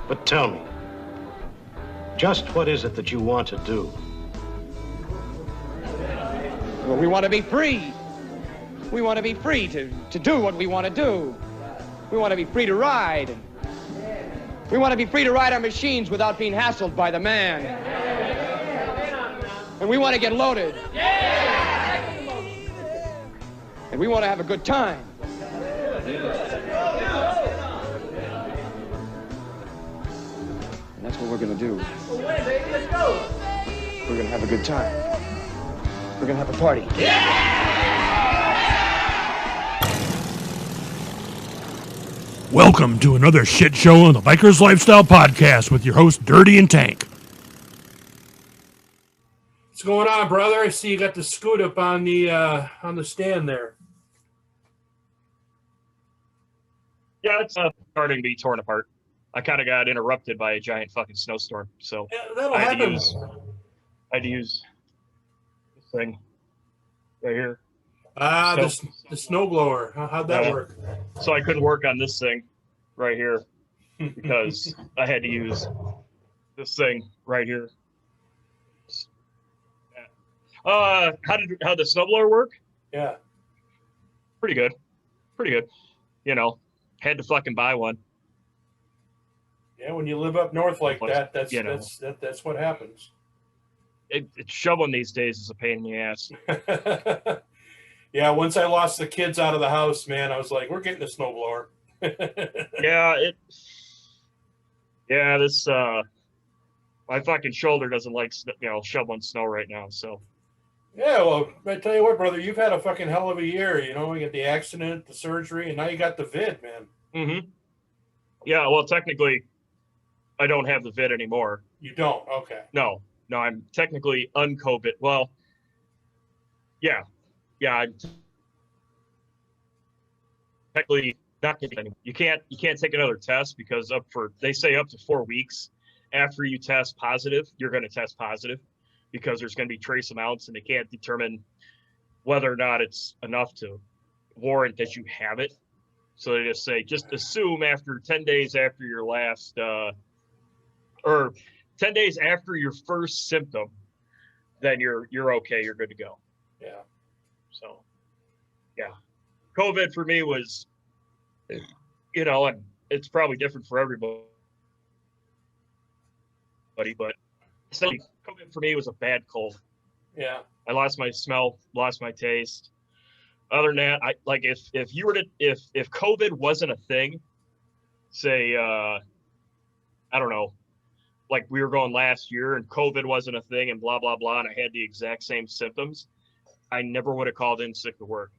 But tell me, just what is it that you want to do? Well, we want to be free. We want to be free to do what we want to do. We want to be free to ride. We want to be free to ride our machines without being hassled by the man. And we want to get loaded. And we want to have a good time. And that's what we're going to do. We're going to have a good time. We're going to have a party. Welcome to another shit show on the Bikers Lifestyle Podcast with your host, Dirty and Tank. What's going on, brother? I see you got the scoot up on the stand there. Yeah, it's starting to be torn apart. I kind of got interrupted by a giant fucking snowstorm, so Yeah, that'll I had happen. to use this thing right here. The snow blower. How'd that work? So I couldn't work on this thing right here because I had to use this thing right here. How did the snowblower work? Yeah. Pretty good. You know, had to fucking buy one. Yeah, when you live up north like that, that's You know. that's what happens. Shoveling these days is a pain in the ass. Yeah, once I lost the kids out of the house, man, I was like, we're getting a snowblower. This my fucking shoulder doesn't like shoveling snow right now. So Yeah, well, I tell you what, brother, you've had a fucking hell of a year. You know, you got the accident, the surgery, and now you got the vid, man. Mm-hmm. Yeah, well, technically, I don't have the vid anymore. You don't? Okay. No, I'm technically un-COVID. Well, yeah, I'm technically not getting anymore. You can't take another test because they say up to 4 weeks after you test positive, you're going to test positive because there's going to be trace amounts and they can't determine whether or not it's enough to warrant that you have it. So they just say, just assume after 10 days after your last, or 10 days after your first symptom, then you're okay. You're good to go. Yeah. So, yeah, COVID for me was, and it's probably different for everybody, but COVID for me was a bad cold. Yeah. I lost my smell, lost my taste. Other than that, if you were to if COVID wasn't a thing, say I don't know, like we were going last year and COVID wasn't a thing and blah blah blah, and I had the exact same symptoms, I never would have called in sick to work.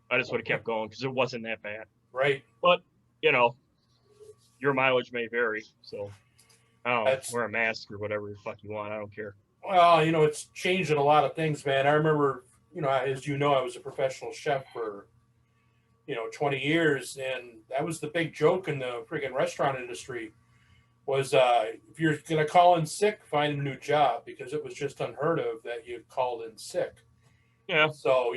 I just would have kept going because it wasn't that bad. Right. But your mileage may vary, so I don't know, wear a mask or whatever the fuck you want. I don't care. Well, it's changed in a lot of things, man. I remember, as you know, I was a professional chef for, 20 years. And that was the big joke in the friggin' restaurant industry was if you're going to call in sick, find a new job, because it was just unheard of that you called in sick. Yeah. So,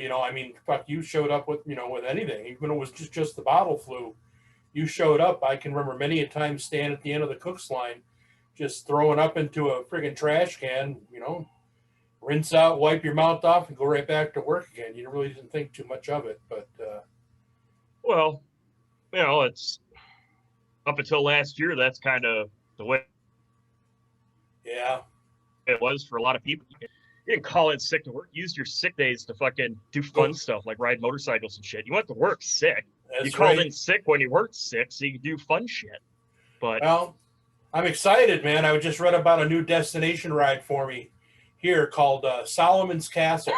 fuck, you showed up with, with anything, even when it was just the bottle flu, you showed up. I can remember many a time standing at the end of the cook's line, just throwing up into a friggin' trash can, rinse out, wipe your mouth off, and go right back to work again. You really didn't think too much of it, but well, it's up until last year. That's kind of the way yeah, it was for a lot of people. You didn't call in sick to work. Use your sick days to fucking do fun stuff like ride motorcycles and shit. You went to work sick. that's You called right. in sick when you weren't sick, so you could do fun shit. But Well, I'm excited, man. I just read about a new destination ride for me here called Solomon's Castle.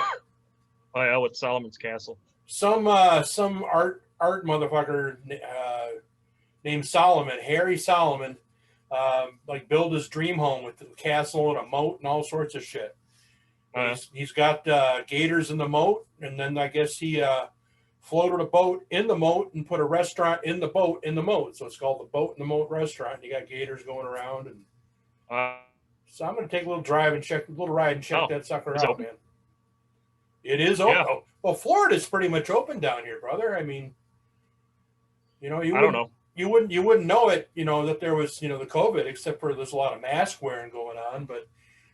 oh yeah, with Solomon's Castle. Some art motherfucker named Solomon, Harry Solomon, built his dream home with the castle and a moat and all sorts of shit. He's got gators in the moat, and then I guess he floated a boat in the moat and put a restaurant in the boat in the moat. So it's called the Boat in the Moat Restaurant. You got gators going around, and so I'm going to take a little ride and check that sucker out, open? man. It is open. Yeah. Well, Florida's pretty much open down here, brother. I mean, I don't know. you wouldn't know it, that there was, the COVID, except for there's a lot of mask wearing going on. But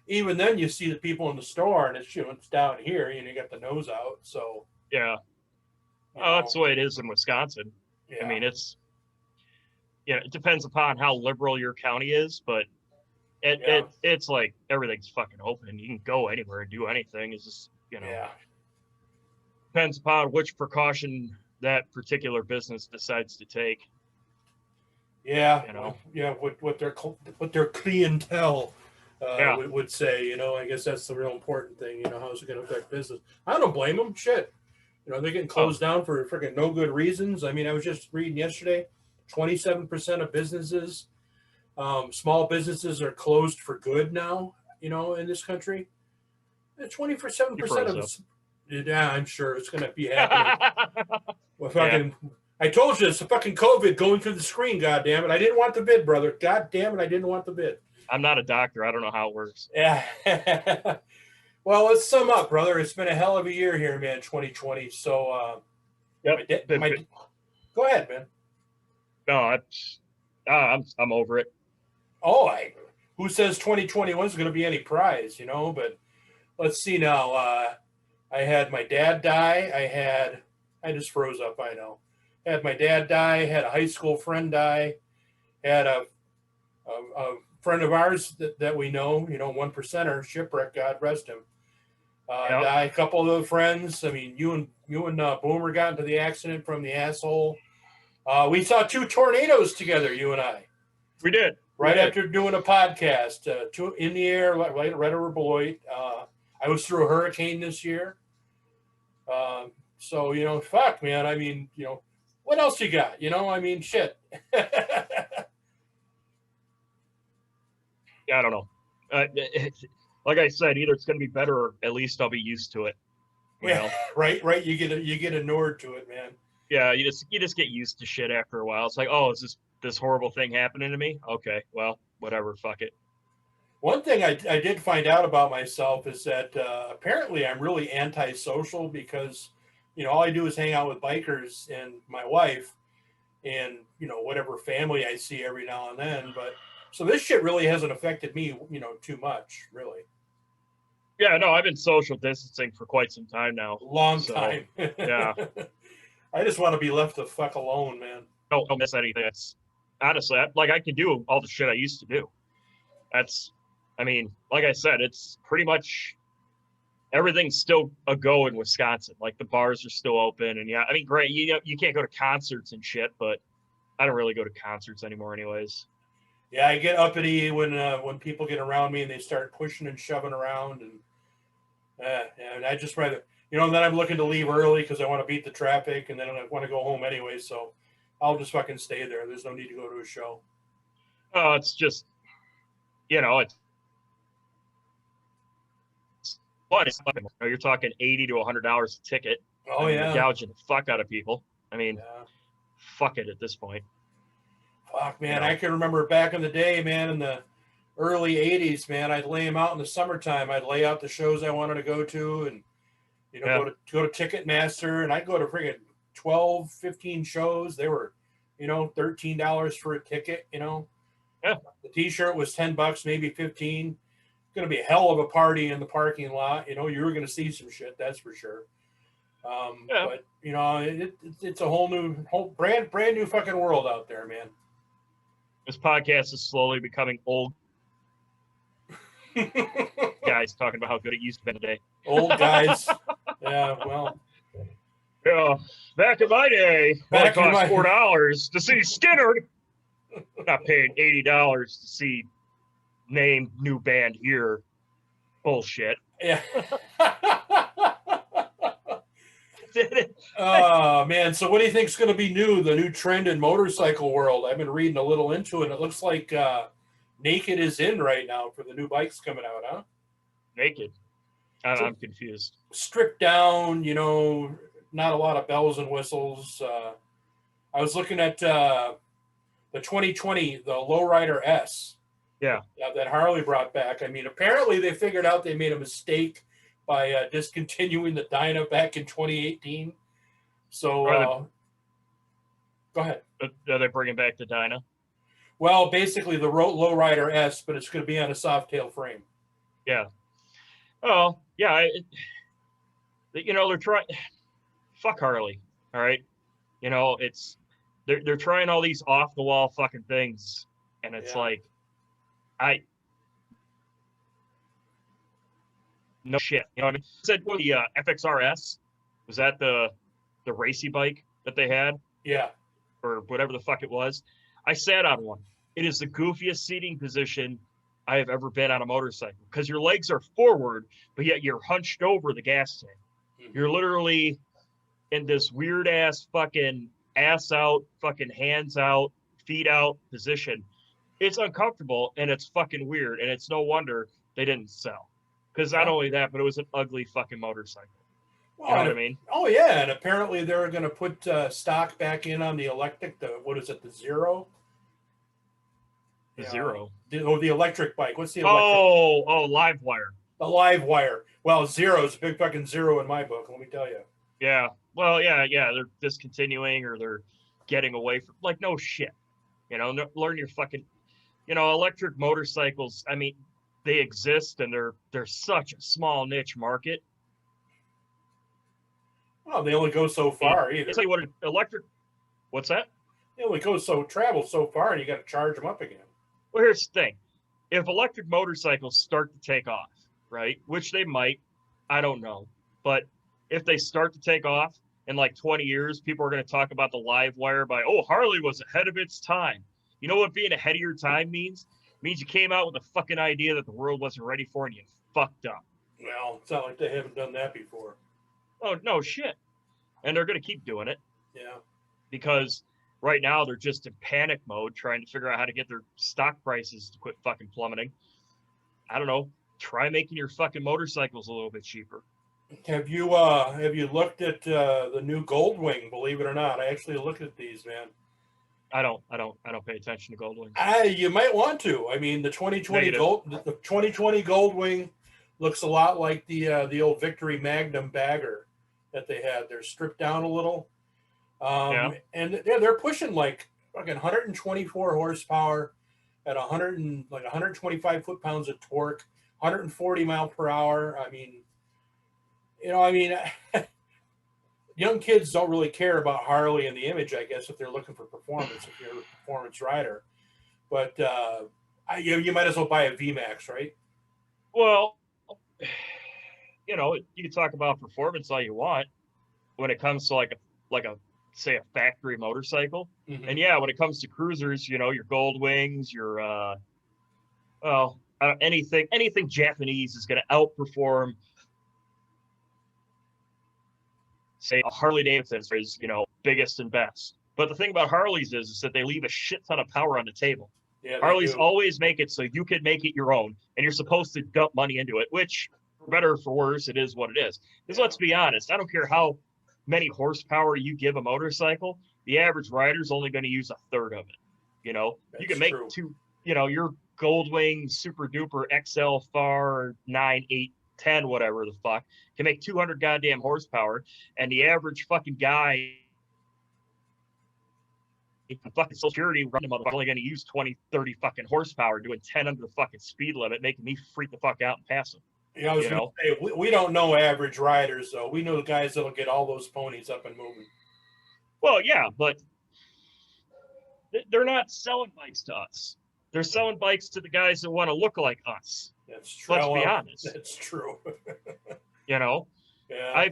even then, you see the people in the store, and it's down here, you got the nose out. So Yeah. Oh, that's the way it is in Wisconsin. yeah. I mean, it depends upon how liberal your county is, but it's like everything's fucking open. You can go anywhere and do anything. It's just, Yeah. depends upon which precaution that particular business decides to take. Yeah. What their clientele would say. I guess that's the real important thing. How's it going to affect business? I don't blame them. Shit. They're getting closed down for freaking no good reasons. I mean, I was just reading yesterday, 27% of businesses, small businesses, are closed for good now. In this country, 27% of us. Yeah, I'm sure it's going to be happening. I told you it's a fucking COVID going through the screen. God damn it! I didn't want the bid, brother. God damn it! I didn't want the bid. I'm not a doctor. I don't know how it works. Yeah. Well, let's sum up, brother. It's been a hell of a year here, man. 2020. So, yep. Go ahead, man. No, I'm over it. Oh, who says 2021 is going to be any prize? But let's see now. I had my dad die. I just froze up. I know. I had my dad die. Had a high school friend die. Had a friend of ours that we know, 1%er, shipwreck, God rest him. Die. A couple of the friends. I mean, you and Boomer got into the accident from the asshole. We saw 2 tornadoes together, you and I. We did. Right after doing a podcast, 2 in the air, right over Beloit. I was through a hurricane this year. So, fuck, man. I mean, what else you got? I mean, shit. Yeah, I don't know. Like I said, either it's going to be better, or at least I'll be used to it. Right. You get inured to it, man. Yeah, you just get used to shit after a while. It's like, oh, is this horrible thing happening to me? Okay, well, whatever, fuck it. One thing I did find out about myself is that apparently I'm really antisocial because, all I do is hang out with bikers and my wife and, whatever family I see every now and then. But so this shit really hasn't affected me, too much, really. Yeah, no, I've been social distancing for quite some time now. Long time. Yeah. I just want to be left the fuck alone, man. Don't miss anything. It's honestly, I can do all the shit I used to do. Like I said, it's pretty much everything's still a go in Wisconsin. Like the bars are still open, and great. You can't go to concerts and shit, but I don't really go to concerts anymore, anyways. Yeah, I get uppity when people get around me and they start pushing and shoving around, and I just rather, and then I'm looking to leave early because I want to beat the traffic, and then I want to go home anyway. So I'll just fucking stay there. There's no need to go to a show. Oh, it's just, it's. But you're talking $80 to $100 a ticket. Oh, yeah. Gouging the fuck out of people. Fuck it at this point. Fuck, man. I can remember back in the day, man, in the early 80s, man, I'd lay them out in the summertime. I'd lay out the shows I wanted to go to and, go to Ticketmaster, and I'd go to friggin' 12, 15 shows. They were, $13 for a ticket, Yeah. The T-shirt was $10, maybe 15. Going to be a hell of a party in the parking lot. You were going to see some shit, that's for sure. But it's a whole brand new fucking world out there, man. This podcast is slowly becoming old guys talking about how good it used to be today. Old guys. Yeah, well. Yeah, back in my day, it cost $4 to see Skinner. Not paying $80 to see name new band here. Bullshit. Yeah. Oh, man. So what do you think is going to be the new trend in motorcycle world? I've been reading a little into it. It looks like Naked is in right now for the new bikes coming out, huh? Naked? I'm confused. Stripped down, not a lot of bells and whistles. I was looking at the 2020, the Lowrider S. Yeah, that Harley brought back. Apparently they figured out they made a mistake by discontinuing the Dyna back in 2018. So Go ahead. Are they bringing back the Dyna? Well, basically the Lowrider S, but it's going to be on a soft tail frame. Yeah. Oh, yeah. They're trying. Fuck Harley. All right. They're trying all these off the wall fucking things, and it's like, no shit. You know what I mean? Said the FXRS, was that the racy bike that they had? Yeah. Or whatever the fuck it was. I sat on one. It is the goofiest seating position I have ever been on a motorcycle, because your legs are forward, but yet you're hunched over the gas tank. Mm-hmm. You're literally in this weird ass fucking ass out, fucking hands out, feet out position. It's uncomfortable and it's fucking weird, and it's no wonder they didn't sell. Because not only that, but it was an ugly fucking motorcycle. Well, you know what I mean? Oh yeah, and apparently they're going to put stock back in on the electric. The Zero? The Zero. The electric bike. What's the electric? Oh, Live Wire. The Live Wire. Well, Zero's a big fucking zero in my book. Let me tell you. Yeah. Well, yeah. They're discontinuing, or they're getting away from. Like, no shit. Learn your fucking. Electric motorcycles. I mean, they exist, and they're such a small niche market. Well, they only go so far either. I'll tell you what, electric. What's that? They only travel so far, and you got to charge them up again. Well, here's the thing: if electric motorcycles start to take off, right, which they might, I don't know, but if they start to take off in like 20 years, people are going to talk about the Live Wire by, Harley was ahead of its time. You know what being ahead of your time means? It means you came out with a fucking idea that the world wasn't ready for, and you fucked up. Well, it's not like they haven't done that before. Oh, no shit. And they're going to keep doing it. Yeah. Because right now they're just in panic mode, trying to figure out how to get their stock prices to quit fucking plummeting. I don't know. Try making your fucking motorcycles a little bit cheaper. Have you looked at the new Goldwing? Believe it or not, I actually looked at these, man. I don't pay attention to Goldwing. You might want to. I mean, the 2020 Goldwing looks a lot like the old Victory Magnum bagger that they had. They're stripped down a little, and they're pushing like fucking 124 horsepower at 125 foot-pounds of torque, 140 mile per hour. I mean, young kids don't really care about Harley and the image, I guess, if they're looking for performance, if you're a performance rider. But you might as well buy a VMAX, right? Well, you can talk about performance all you want when it comes to like a say a factory motorcycle. Mm-hmm. And yeah, when it comes to cruisers, your Goldwings, your anything Japanese is going to outperform, say, a Harley Davidson is, biggest and best. But the thing about Harleys is that they leave a shit ton of power on the table. Yeah, Harleys always make it so you can make it your own, and you're supposed to dump money into it, which, for better or for worse, it is what it is. Because let's be honest, I don't care how many horsepower you give a motorcycle, the average rider's only going to use a third of it. You can make your Goldwing Super Duper XL Far 9, 8, 10, whatever the fuck, can make 200 goddamn horsepower, and the average fucking guy fucking Social Security running motherfucker only going to use 20, 30 fucking horsepower doing 10 under the fucking speed limit, making me freak the fuck out and pass them. Yeah, I was going to say, we don't know average riders, though. We know the guys that'll get all those ponies up and moving. Well, yeah, but they're not selling bikes to us. They're selling bikes to the guys that want to look like us. That's true. Let's be honest. That's true. Yeah.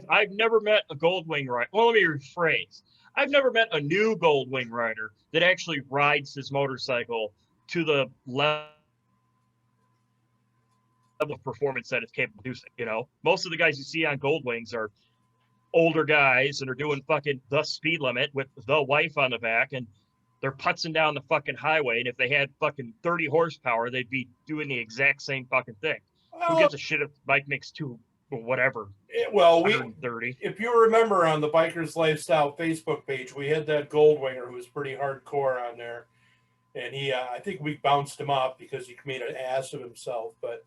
I've never met a Goldwing rider. Well, let me rephrase. I've never met a new Goldwing rider that actually rides his motorcycle to the level of performance that it's capable of producing. Most of the guys you see on Goldwings are older guys and are doing fucking the speed limit with the wife on the back, and they're putzing down the fucking highway. And if they had fucking 30 horsepower, they'd be doing the exact same fucking thing. Who gives a shit if the bike makes whatever? Well, 130. If you remember on the Bikers Lifestyle Facebook page, we had that Goldwinger who was pretty hardcore on there. And I think we bounced him up because he made an ass of himself. But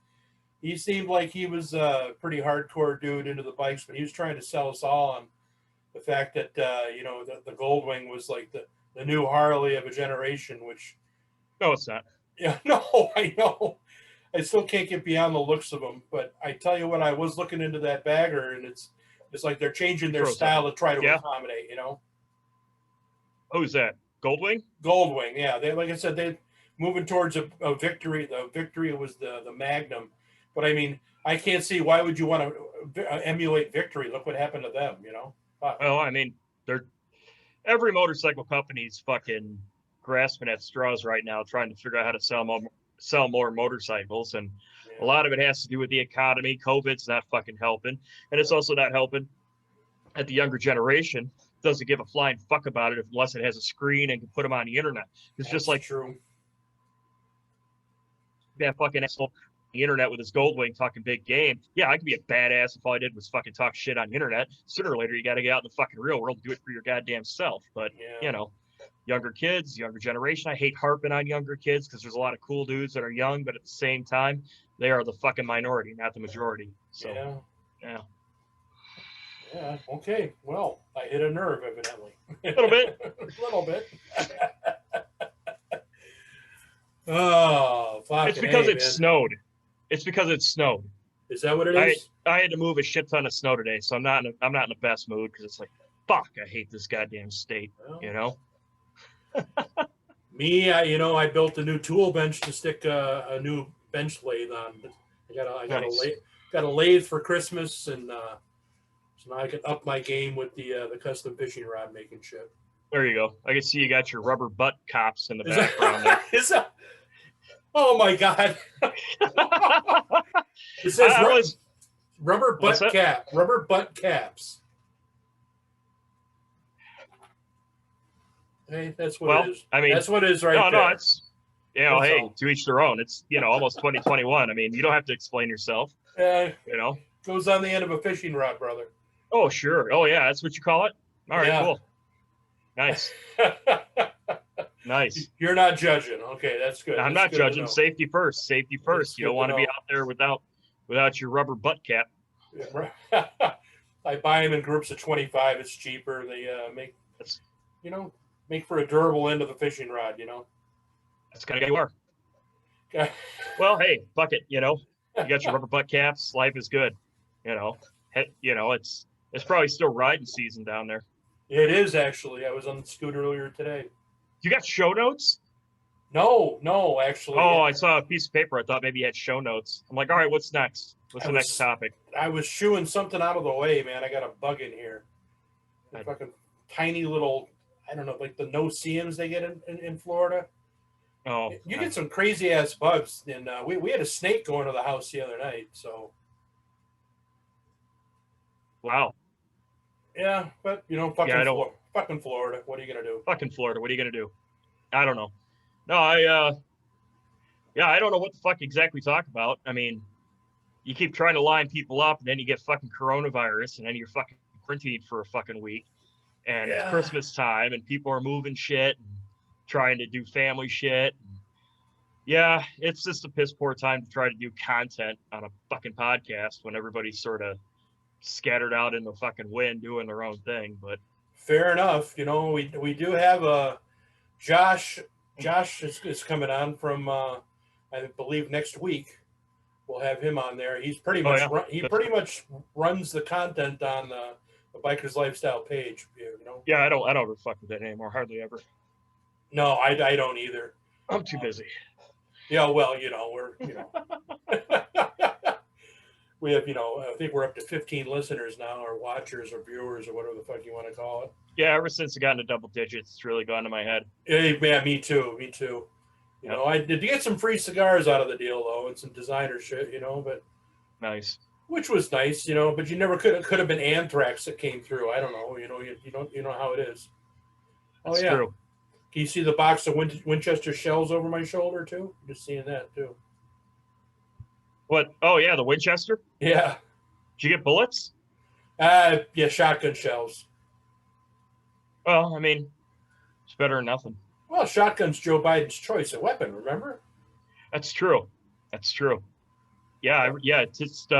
he seemed like he was a pretty hardcore dude into the bikes, but he was trying to sell us all on the fact that, the Goldwing was like the new Harley of a generation, which, No, it's not. yeah, no, I know. I still can't get beyond the looks of them, but I tell you what, I was looking into that bagger, and it's like they're changing their Frozen. style to try to Yeah. accommodate, you know. Who's that? Goldwing? Goldwing, yeah. They, like I said, they moving towards a victory. The victory was the Magnum, but I mean, I can't see why would you want to emulate victory. Look what happened to them, you know. Well, I mean, every motorcycle company's fucking grasping at straws right now, trying to figure out how to sell more motorcycles, and a lot of it has to do with the economy. COVID's not fucking helping, and it's also not helping that the younger generation doesn't give a flying fuck about it unless it has a screen and can put them on the internet. It's just like true. That fucking asshole on the internet with his Goldwing talking big game. Yeah, I could be a badass if all I did was fucking talk shit on the internet. Sooner or later, you got to get out in the fucking real world and do it for your goddamn self. But, you know, younger kids, younger generation. I hate harping on younger kids because there's a lot of cool dudes that are young, but at the same time, they are the fucking minority, not the majority. So, yeah. Yeah, okay. Well, I hit a nerve, evidently. A little bit. A little bit. Oh, fuck. It's because it snowed. It's because it snowed. Is that what it is? I had to move a shit ton of snow today, so I'm not in the best mood because it's like, fuck, I hate this goddamn state, you know? Me, I built a new tool bench to stick a new bench lathe on. I got a lathe for Christmas, and so now I can up my game with the custom fishing rod making shit. There you go. I can see you got your rubber butt cops in the background there. Oh my god! It says rubber butt cap. Rubber butt caps. Hey, that's what it is. I mean, that's what it is right there. No, it's hey, to each their own. It's almost 2021. I mean, you don't have to explain yourself. Goes on the end of a fishing rod, brother. Oh, sure. Oh, yeah. That's what you call it? All right, cool. Nice. Nice. You're not judging. Okay, that's good. I'm not judging. Safety first. Safety first. You don't want to be out there without your rubber butt cap. Yeah. I buy them in groups of 25. It's cheaper. They make for a durable end of the fishing rod, That's kind of guy you are. Well, hey, fuck it. You got your rubber butt caps. Life is good. It's probably still riding season down there. It is, actually. I was on the scooter earlier today. You got show notes? No, actually. Oh, I saw a piece of paper. I thought maybe you had show notes. I'm like, all right, what's next? What's the next topic? I was shooing something out of the way, man. I got a bug in here. A fucking tiny little, I don't know, like the no-see-ums they get in Florida. Oh. You get some crazy-ass bugs. And we had a snake going to the house the other night, so. Wow. Yeah, but, fucking Florida. What are you going to do? Fucking Florida. What are you going to do? I don't know. No, I don't know what the fuck exactly talk about. I mean, you keep trying to line people up, and then you get fucking coronavirus, and then you're fucking quarantined for a fucking week. And it's Christmas time, and people are moving shit and trying to do family shit. Yeah, it's just a piss poor time to try to do content on a fucking podcast when everybody's sort of scattered out in the fucking wind doing their own thing. But fair enough. We do have a Josh is coming on from I believe next week. We'll have him on there. He's pretty much pretty much runs the content on the Biker's Lifestyle page. Yeah, I don't ever fuck with that anymore. Hardly ever. No, I don't either. I'm too busy. Yeah, well, we're we have I think we're up to 15 listeners now, or watchers, or viewers, or whatever the fuck you want to call it. Yeah, ever since it got into double digits, it's really gone to my head. Yeah, me too. I did get some free cigars out of the deal though, and some designer shit, but nice. Which was nice, but you never could have been anthrax that came through. I don't know, you know how it is. That's true. Can you see the box of Winchester shells over my shoulder too? I'm just seeing that too. What? Oh yeah, the Winchester. Yeah. Did you get bullets? Yeah, shotgun shells. Well, I mean, it's better than nothing. Well, shotgun's Joe Biden's choice of weapon. Remember? That's true. Yeah. It's just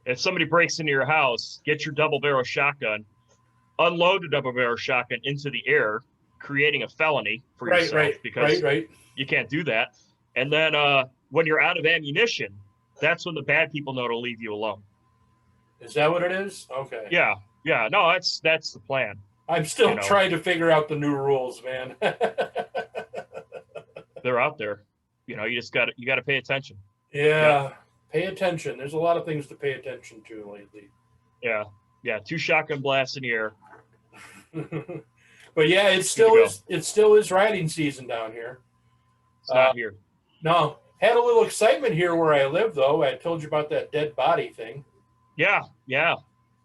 if somebody breaks into your house, get your double barrel shotgun, unload the double barrel shotgun into the air, creating a felony for Right, yourself right, because right. you can't do that. And then when you're out of ammunition, that's when the bad people know to leave you alone. Is that what it is? Okay. Yeah, yeah. No, that's the plan. I'm still You know. trying to figure out the new rules, man. They're out there. You know, you got to pay attention. Yeah, pay attention. There's a lot of things to pay attention to lately. Yeah, yeah. 2 shotgun blasts in the air. But yeah, it still is riding season down here. It's not here. No, had a little excitement here where I live, though. I told you about that dead body thing. Yeah, yeah.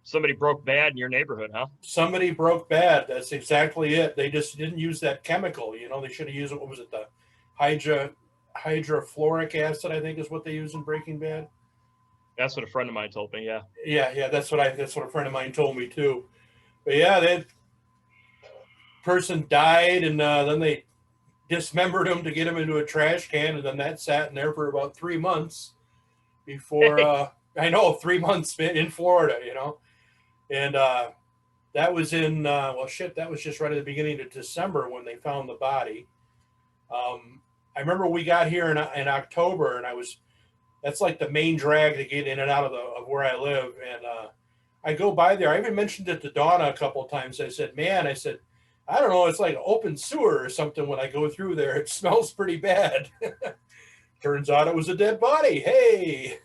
Somebody broke bad in your neighborhood, huh? Somebody broke bad. That's exactly it. They just didn't use that chemical. You know, they should have used it. What was it? The hydrofluoric acid, I think, is what they use in Breaking Bad. That's what a friend of mine told me. Yeah. Yeah. That's what a friend of mine told me too. But yeah, that person died, and then they dismembered him to get him into a trash can, and then that sat in there for about 3 months before. I know, 3 months in Florida, you know. And that was in, that was just right at the beginning of December when they found the body. I remember we got here in October, and that's like the main drag to get in and out of where I live. And I go by there. I even mentioned it to Donna a couple of times. I said, I don't know, it's like open sewer or something when I go through there. It smells pretty bad. Turns out it was a dead body. Hey.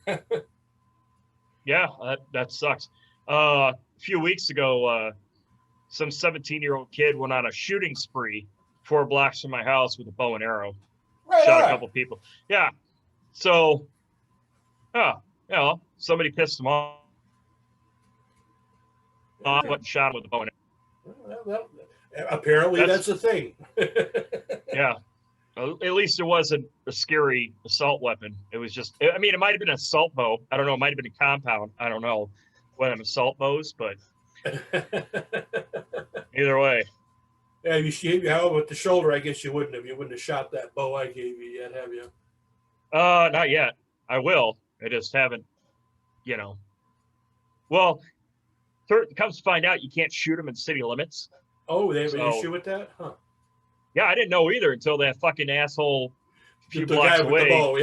Yeah, that sucks. A few weeks ago, some 17-year-old kid went on a shooting spree 4 blocks from my house with a bow and arrow. Right Shot on. a couple people. Yeah. So, somebody pissed him off. Went and shot him with a bow and arrow. Well, apparently that's a thing. Yeah. At least it wasn't a scary assault weapon. It was just, I mean, it might have been an assault bow. I don't know. It might have been a compound. I don't know what an assault bows, but either way. Yeah, how about the shoulder? I guess you wouldn't have. You wouldn't have shot that bow I gave you yet, have you? Not yet. I will. I just haven't, Well, comes to find out, you can't shoot them in city limits. Oh, they have an issue with that? Huh. Yeah, I didn't know either until that fucking asshole a few blocks guy away with the bow,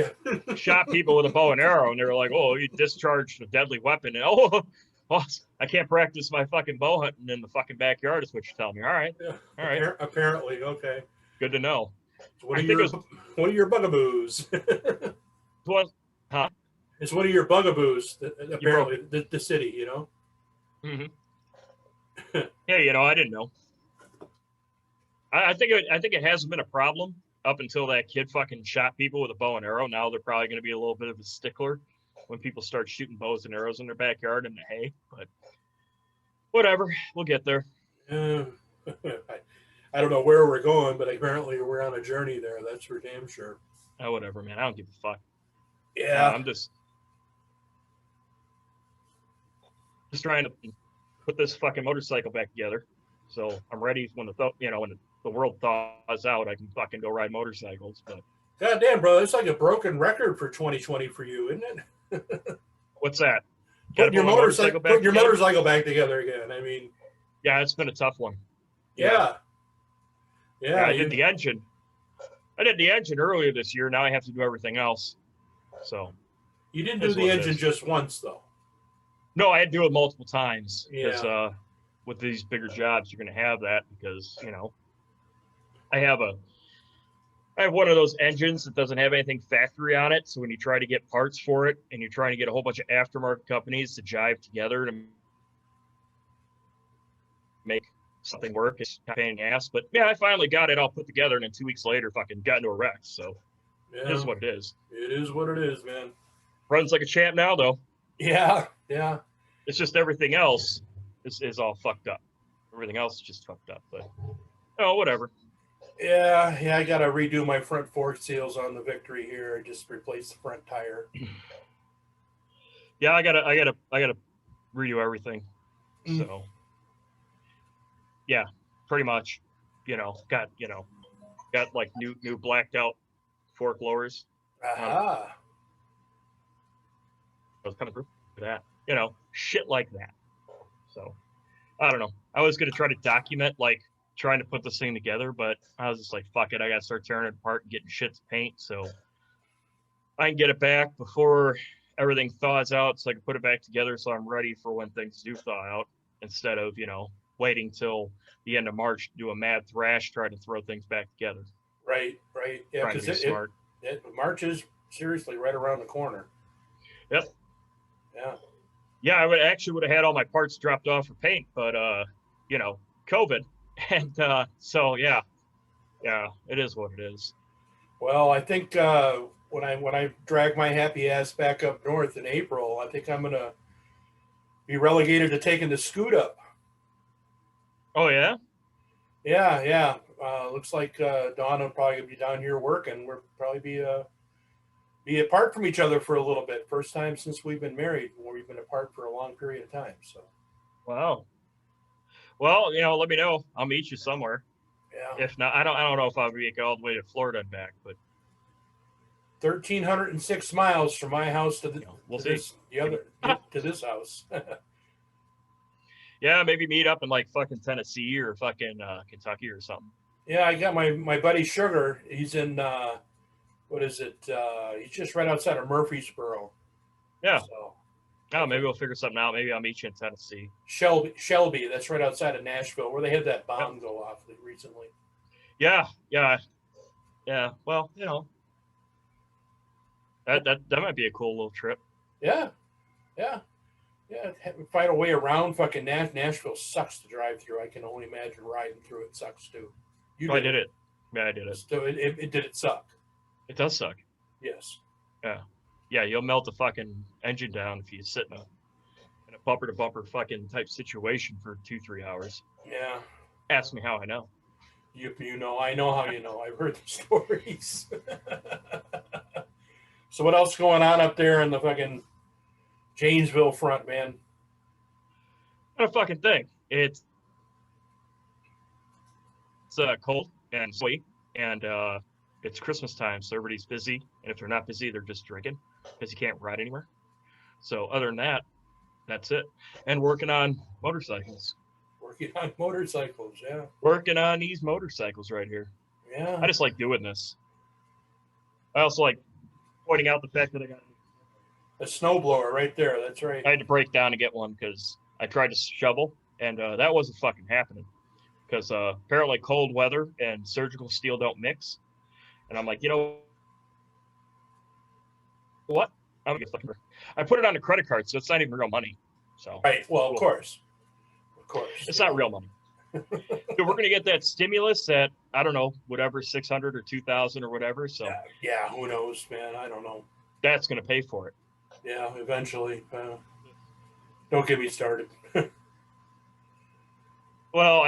yeah. shot people with a bow and arrow, and they were like, "Oh, you discharged a deadly weapon." And I can't practice my fucking bow hunting in the fucking backyard. Is what you're telling me? All right, Yeah. all right. Apparently, okay. Good to know. So what are your bugaboos? Huh? It's one of your bugaboos. Apparently, the city. You know. Mm-hmm. Yeah, I didn't know. I think it hasn't been a problem up until that kid fucking shot people with a bow and arrow. Now they're probably going to be a little bit of a stickler when people start shooting bows and arrows in their backyard in the hay. But whatever, we'll get there. I don't know where we're going, but apparently we're on a journey there. That's for damn sure. Oh, whatever, man. I don't give a fuck. Yeah, I'm just trying to put this fucking motorcycle back together. So I'm ready when the world thaws out, I can fucking go ride motorcycles. But God damn, bro, it's like a broken record for 2020 for you, isn't it? What's that? Putting your motorcycle back together again. I mean, yeah, it's been a tough one. Yeah. I did the engine. I did the engine earlier this year. Now I have to do everything else. So you didn't do the engine just once, though. No, I had to do it multiple times. Yeah. With these bigger jobs, you're going to have that because I have one of those engines that doesn't have anything factory on it. So when you try to get parts for it and you're trying to get a whole bunch of aftermarket companies to jive together to make something work, it's a pain in the ass. But yeah, I finally got it all put together, and then 2 weeks later, fucking got into a wreck. So it is what it is. It is what it is, man. Runs like a champ now, though. Yeah. It's just everything else is all fucked up. Everything else is just fucked up. But whatever. Yeah, I gotta redo my front fork seals on the Victory here. Just replace the front tire. Yeah, I gotta redo everything. So yeah, pretty much. Got like new blacked out fork lowers. Aha. I was kind of for that. Shit like that. So I don't know. I was gonna try to document like trying to put this thing together, but I was just like, fuck it, I gotta start tearing it apart and getting shit to paint so I can get it back before everything thaws out, so I can put it back together so I'm ready for when things do thaw out, instead of, waiting till the end of March to do a mad thrash trying to throw things back together. Right. Yeah, Trying to because be smart. March is seriously right around the corner. Yep. Yeah. Yeah, I would have had all my parts dropped off for paint, but COVID, and so yeah, it is what it is. Well, I think when I drag my happy ass back up north in April, I think I'm gonna be relegated to taking the scoot up. Oh yeah. Yeah. Looks like Dawn will probably be down here working. We'll probably be apart from each other for a little bit. First time since we've been married, where we've been apart for a long period of time. So. Wow. Well, let me know. I'll meet you somewhere. Yeah. If not, I don't know if I'll make it all the way to Florida and back, but 1,306 miles from my house to the we'll to see. this to this house. Yeah, maybe meet up in like fucking Tennessee or fucking Kentucky or something. Yeah, I got my buddy Sugar. He's in what is it? He's just right outside of Murfreesboro. Yeah. So, Oh, maybe we'll figure something out. Maybe I'll meet you in Tennessee. Shelby, that's right outside of Nashville, where they had that bomb go off recently. Yeah. Well, that might be a cool little trip. Yeah. Find a way around fucking Nashville sucks to drive through. I can only imagine riding through it sucks too. I did it. Yeah, I did it. So it did it suck. It does suck. Yes. Yeah, you'll melt the fucking engine down if you sit in a bumper to bumper fucking type situation for 2-3 hours. Yeah. Ask me how I know. You know, I know how you know. I've heard the stories. So what else going on up there in the fucking Janesville front, man? Not a fucking thing. It's cold and sweet, and it's Christmas time, so everybody's busy. And if they're not busy, they're just drinking because you can't ride anywhere. So other than that, that's it. And working on motorcycles. Yeah. Working on these motorcycles right here. Yeah. I just like doing this. I also like pointing out the fact that I got a snowblower right there. That's right. I had to break down to get one because I tried to shovel, and that wasn't fucking happening. Because apparently cold weather and surgical steel don't mix. And I'm like, what? I'm gonna get fucking. I put it on a credit card, so it's not even real money. So right. Well, of course. It's not real money. So we're gonna get that stimulus at I don't know, whatever, 600 or 2,000 or whatever. So yeah, who knows, man? I don't know. That's gonna pay for it. Yeah, eventually. Don't get me started. Well,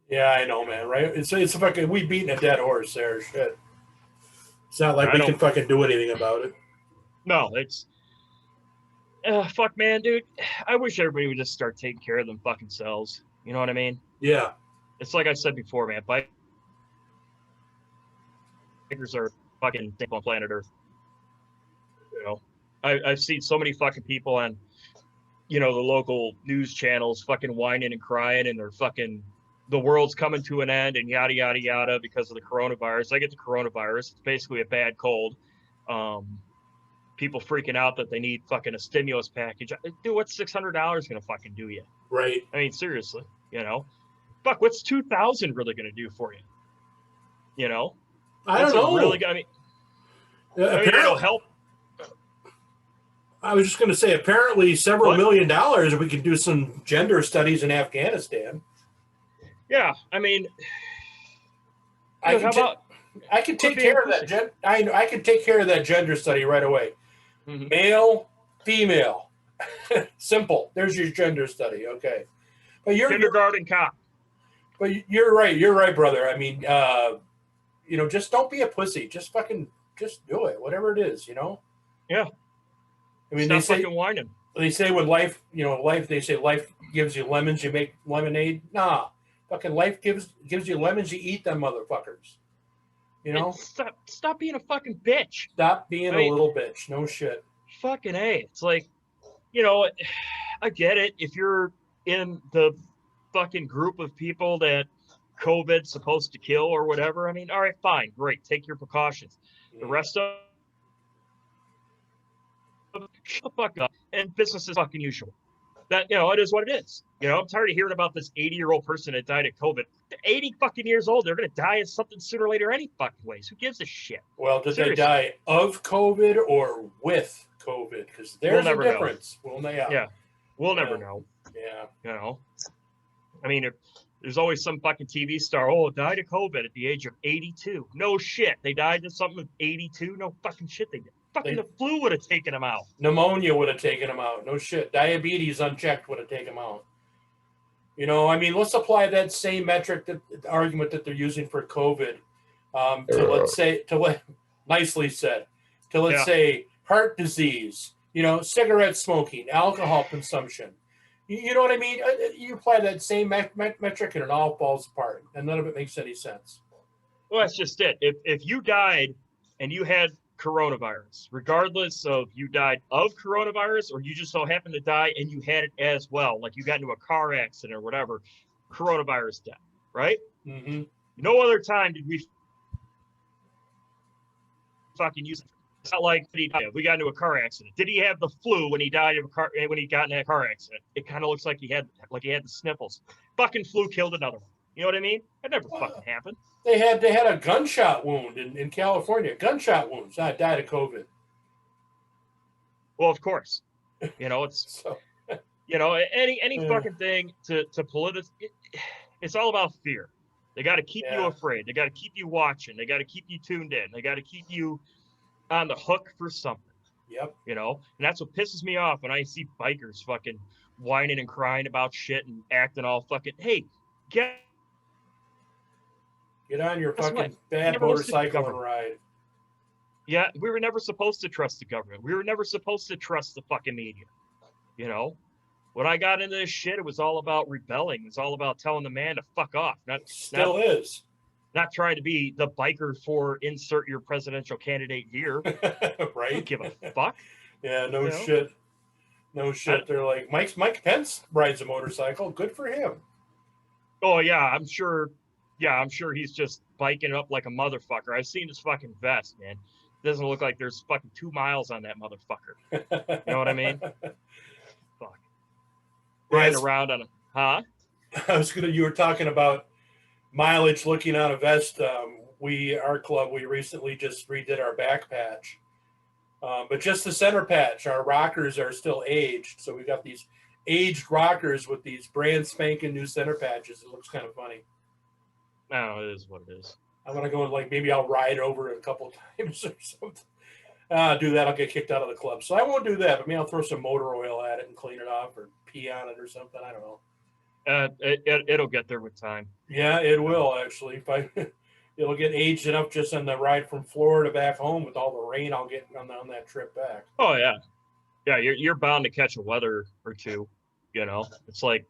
yeah, I know, man. Right? It's fucking we beating a dead horse there. Shit. It's not like we can fucking do anything about it. No, it's fuck, man, dude. I wish everybody would just start taking care of them fucking selves. You know what I mean? Yeah. It's like I said before, man. Bikers are fucking on planet Earth. I've seen so many fucking people on, the local news channels fucking whining and crying, and they're fucking the world's coming to an end and yada yada yada because of the coronavirus. I get the coronavirus. It's basically a bad cold. People freaking out that they need fucking a stimulus package. Dude, what's $600 gonna fucking do you? Right. I mean, seriously, fuck, what's 2,000 really gonna do for you? I don't know. Really, it'll help. I was just going to say, apparently several $1 million, we could do some gender studies in Afghanistan. Yeah, I mean, I can take care of that. I can take care of that gender study right away. Mm-hmm. Male, female, simple. There's your gender study. Okay, but kindergarten cop. But you're right. You're right, brother. I mean, just don't be a pussy. Just do it. Whatever it is, Yeah. I mean, stop fucking whining. They say when life gives you lemons, you make lemonade. Nah, fucking life gives you lemons, you eat them motherfuckers. Stop being a fucking bitch. Stop being a little bitch. No shit. Fucking A. It's like, I get it. If you're in the fucking group of people that COVID's supposed to kill or whatever. I mean, all right, fine, great, take your precautions. The rest of shut the fuck up and business is fucking usual. That, it is what it is. I'm tired of hearing about this 80-year-old person that died of COVID. They're 80 fucking years old. They're gonna die of something sooner or later any fucking ways. Who gives a shit? Well, did Seriously. they die of COVID or with COVID? Because there's a difference. We'll never know. Yeah. I mean, there's always some fucking TV star, died of COVID at the age of 82. No shit. They died of something at 82? No fucking shit they did. Fucking the flu would have taken them out. Pneumonia would have taken them out. No shit. Diabetes unchecked would have taken them out. I mean, let's apply that same metric, the argument that they're using for COVID, nicely said, let's say heart disease, cigarette smoking, alcohol consumption. You know what I mean? You apply that same metric and it all falls apart, and none of it makes any sense. Well, that's just it. If you died and you had coronavirus, regardless of you died of coronavirus or you just so happened to die and you had it as well, like you got into a car accident or whatever, coronavirus death, right? Mm-hmm. No other time did we fucking use it. It's not like we got into a car accident. Did he have the flu when he died of when he got in that car accident? It kind of looks like he had the sniffles. Fucking flu killed another one. You know what I mean? That never fucking happened. They had a gunshot wound in California. Gunshot wounds. I died of COVID. Well, of course. It's so. Any fucking thing to politics. It's all about fear. They got to keep you afraid. They got to keep you watching. They got to keep you tuned in. They got to keep you on the hook for something. Yep. And that's what pisses me off when I see bikers fucking whining and crying about shit and acting all fucking, hey, get on your fucking bad motorcycle and ride. Yeah, we were never supposed to trust the government. We were never supposed to trust the fucking media. When I got into this shit, it was all about rebelling. It was all about telling the man to fuck off. Not trying to be the biker for insert your presidential candidate here. Right? Don't give a fuck. Yeah, no shit. No shit. They're like, Mike Pence rides a motorcycle. Good for him. Oh, yeah, I'm sure. Yeah, I'm sure he's just biking up like a motherfucker. I've seen his fucking vest, man. It doesn't look like there's fucking 2 miles on that motherfucker. You know what I mean? Fuck. Riding around on a, you were talking about mileage looking on a vest. Our club, we recently just redid our back patch. But just the center patch, our rockers are still aged. So we've got these aged rockers with these brand spanking new center patches. It looks kind of funny. No, it is what it is. I'm going to go and maybe I'll ride over it a couple of times or something. Do that, I'll get kicked out of the club. So I won't do that, but maybe I'll throw some motor oil at it and clean it off or pee on it or something. I don't know. It'll get there with time. Yeah, it will actually. It'll get aged enough just on the ride from Florida back home with all the rain I'll get on that trip back. Oh yeah, yeah. You're bound to catch a weather or two. It's like,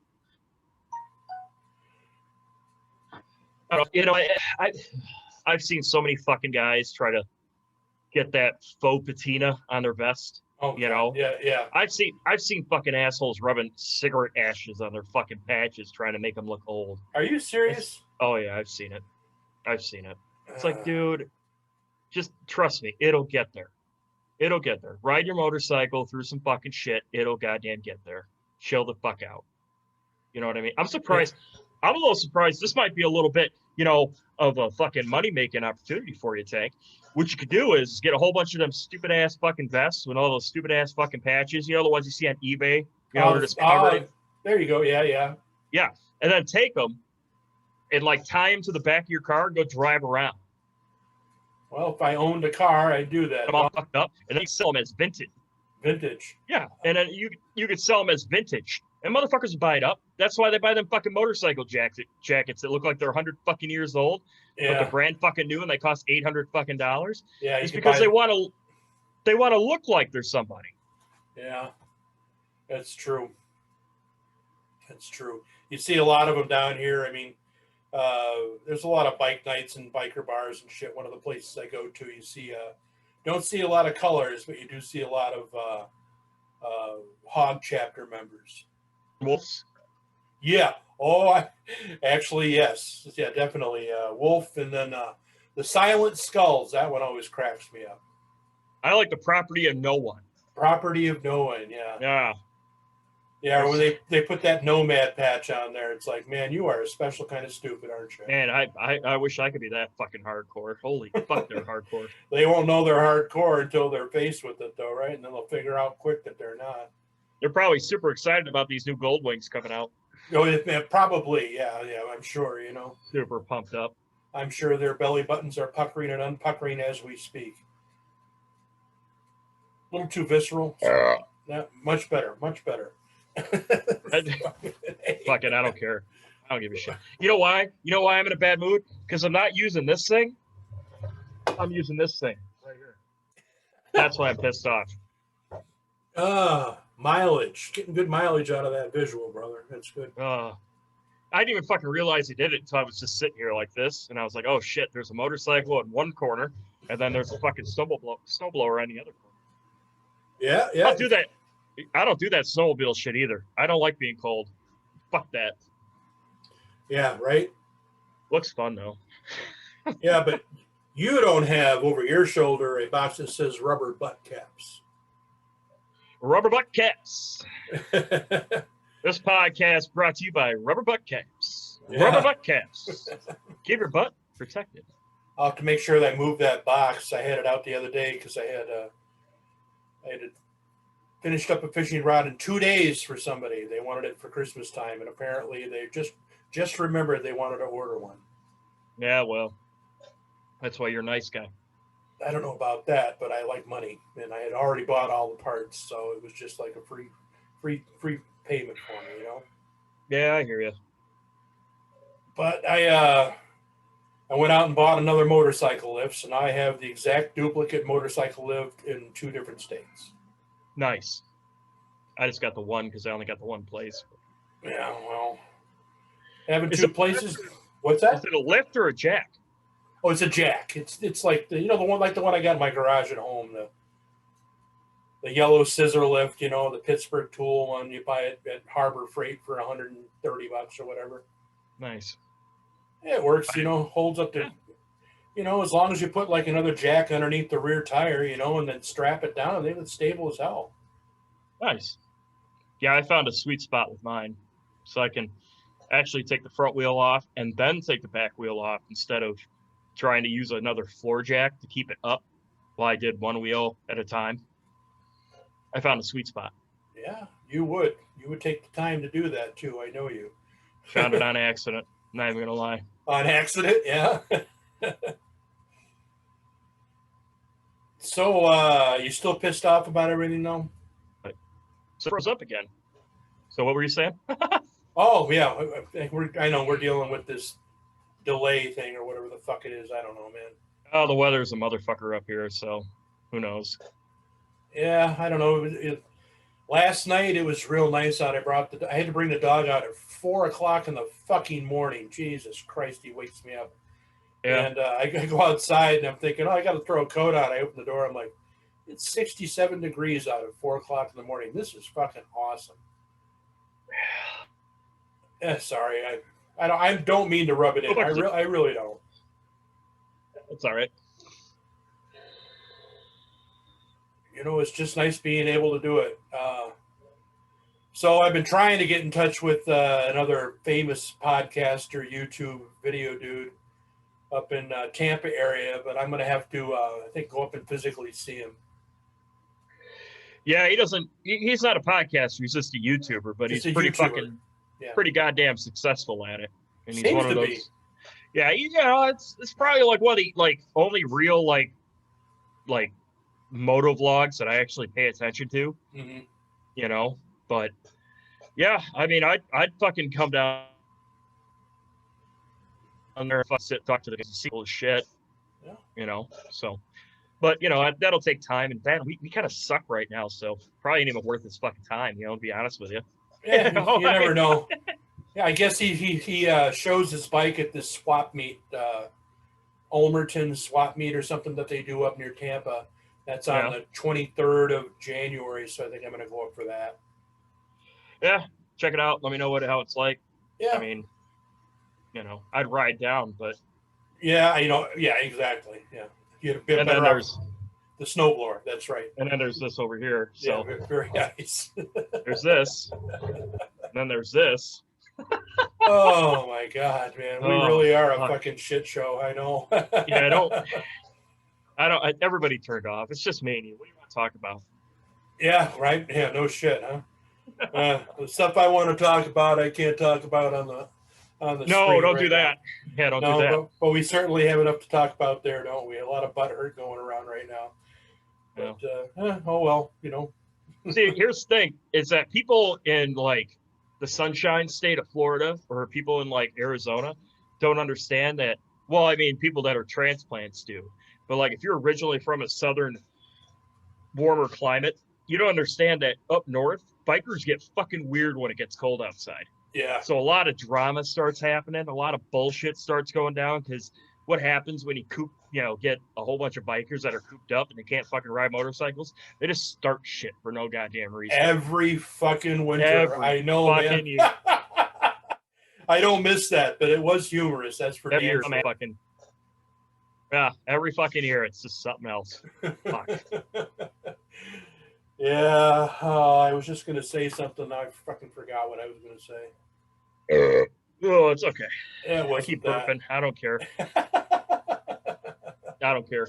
I've seen so many fucking guys try to get that faux patina on their vest. Oh, yeah. I've seen fucking assholes rubbing cigarette ashes on their fucking patches trying to make them look old. Are you serious? Oh yeah, I've seen it. It's like, dude, just trust me. It'll get there. Ride your motorcycle through some fucking shit. It'll goddamn get there. Chill the fuck out. You know what I mean? I'm surprised. I'm a little surprised. This might be a little bit, of a fucking money-making opportunity for you, Tank. What you could do is get a whole bunch of them stupid-ass fucking vests with all those stupid-ass fucking patches. The ones you see on eBay. They're just covered. There you go. Yeah. Yeah. And then take them and, tie them to the back of your car and go drive around. Well, if I owned a car, I'd do that. I'm all fucked up. And then you sell them as vintage. Vintage. Yeah. And then you could sell them as vintage. And motherfuckers would buy it up. That's why they buy them fucking motorcycle jackets that look like they're 100 fucking years old. Yeah. But they're brand fucking new and they cost $800 fucking dollars. Yeah. It's because they want to look like they're somebody. Yeah. That's true. You see a lot of them down here. I mean, there's a lot of bike nights and biker bars and shit. One of the places I go to, you see, don't see a lot of colors, but you do see a lot of hog chapter members. Wolves. Yeah. Actually, yes. Yeah, definitely. Wolf, and then the Silent Skulls. That one always cracks me up. I like the Property of No One. Property of No One. Yeah. Yeah. Yeah, when they put that Nomad patch on there, it's like, man, you are a special kind of stupid, aren't you? Man, I wish I could be that fucking hardcore. Holy fuck, they're hardcore. They won't know they're hardcore until they're faced with it, though, right? And then they'll figure out quick that they're not. They're probably super excited about these new Gold Wings coming out. Oh, probably, yeah, I'm sure, Super pumped up. I'm sure their belly buttons are puckering and unpuckering as we speak. A little too visceral. Yeah, much better, much better. Fucking, I don't care. I don't give a shit. You know why? You know why I'm in a bad mood? Because I'm not using this thing. I'm using this thing right here. That's why I'm pissed off. Mileage. Getting good mileage out of that visual, brother. That's good. I didn't even fucking realize he did it until I was just sitting here like this, and I was like, "Oh shit!" There's a motorcycle in one corner, and then there's a fucking snowblower on the other corner. Yeah. I'll do that. I don't do that snowmobile shit either. I don't like being cold. Fuck that. Yeah, right? Looks fun, though. Yeah, but you don't have over your shoulder a box that says rubber butt caps. Rubber butt caps. This podcast brought to you by Rubber Butt Caps. Yeah. Rubber butt caps. Keep your butt protected. I'll have to make sure that I move that box. I had it out the other day because I had finished up a fishing rod in 2 days for somebody. They wanted it for Christmas time, and apparently they just remembered they wanted to order one. Yeah, well, that's why you're a nice guy. I don't know about that, but I like money, and I had already bought all the parts, so it was just like a free payment for me, Yeah, I hear you. But I went out and bought another motorcycle lift, so now I have the exact duplicate motorcycle lift in 2 different states. Nice. I just got the one because I only got the one place. Yeah, well, having Is 2 it- places. What's that? Is it a lift or a jack? Oh, it's a jack. It's like the one I got in my garage at home, the yellow scissor lift, the Pittsburgh tool one. You buy it at Harbor Freight for $130 or whatever. Nice. Yeah, it works, holds up to, as long as you put like another jack underneath the rear tire, and then strap it down, it's stable as hell. Nice. Yeah, I found a sweet spot with mine. So I can actually take the front wheel off and then take the back wheel off instead of trying to use another floor jack to keep it up while I did one wheel at a time. I found a sweet spot. Yeah, you would. You would take the time to do that too. I know you. Found it on accident. Not even gonna lie. On accident, yeah. So, you still pissed off about everything though? So it froze up again. So what were you saying? Oh yeah, I know we're dealing with this delay thing or whatever the fuck it is. I don't know, man. Oh, the weather's a motherfucker up here, so who knows? Yeah, I don't know. Last night it was real nice out. I had to bring the dog out at 4:00 in the fucking morning. Jesus Christ, he wakes me up. Yeah. And I go outside and I'm thinking, I got to throw a coat on. I open the door. I'm like, it's 67 degrees out at 4:00 in the morning. This is fucking awesome. Yeah, sorry. I don't mean to rub it in. I really don't. It's all right. It's just nice being able to do it. So I've been trying to get in touch with another famous podcaster, YouTube video dude up in Tampa area, but I'm going to have to, I think, go up and physically see him. Yeah, he's not a podcaster. He's just a YouTuber, but he's pretty YouTuber. pretty goddamn successful at it. And he's Seems one of to those. be. Yeah, it's probably like one of the only real like moto vlogs that I actually pay attention to. Mm-hmm. But yeah, I mean, I'd fucking come down there if I talk to the guys, see cool as shit. Yeah. So, but that'll take time, and Dan, we kind of suck right now, so probably ain't even worth his fucking time. To be honest with you. Yeah, you never know. Yeah, I guess he shows his bike at this swap meet, Ulmerton swap meet or something that they do up near Tampa. That's on the 23rd of January, so I think I'm going to go up for that. Yeah, check it out. Let me know how it's like. Yeah. I mean, I'd ride down, but Yeah, yeah, exactly. Yeah. You had a bit and better then off the snowblower. That's right. and then there's this over here. So Yeah, very nice. there's this, and then there's this. Oh my God, man. We Oh, really are a fuck. fucking shit show. I know. Yeah, everybody turned off. It's just me and you. What do you want to talk about? Yeah, right. Yeah, no shit, huh? The stuff I want to talk about, I can't talk about on the No, screen don't right do that. now. Yeah, don't No, do that. but we certainly have enough to talk about there, don't we? A lot of butt hurt going around right now. But oh well, See, here's the thing: is that people in like the Sunshine State of Florida or people in like Arizona don't understand that. Well, I mean, people that are transplants do, but like if you're originally from a southern, warmer climate, you don't understand that up north, bikers get fucking weird when it gets cold outside. Yeah. So a lot of drama starts happening. A lot of bullshit starts going down because what happens when you get a whole bunch of bikers that are cooped up and they can't fucking ride motorcycles? They just start shit for no goddamn reason. Every fucking winter. I know, man. Year. I don't miss that, but it was humorous. That's for Every damn year, sure. every fucking year, it's just something else. Fuck. Yeah, I was just gonna say something. I fucking forgot what I was gonna say. Oh, it's okay. Yeah, I keep burping. I don't care. I don't care.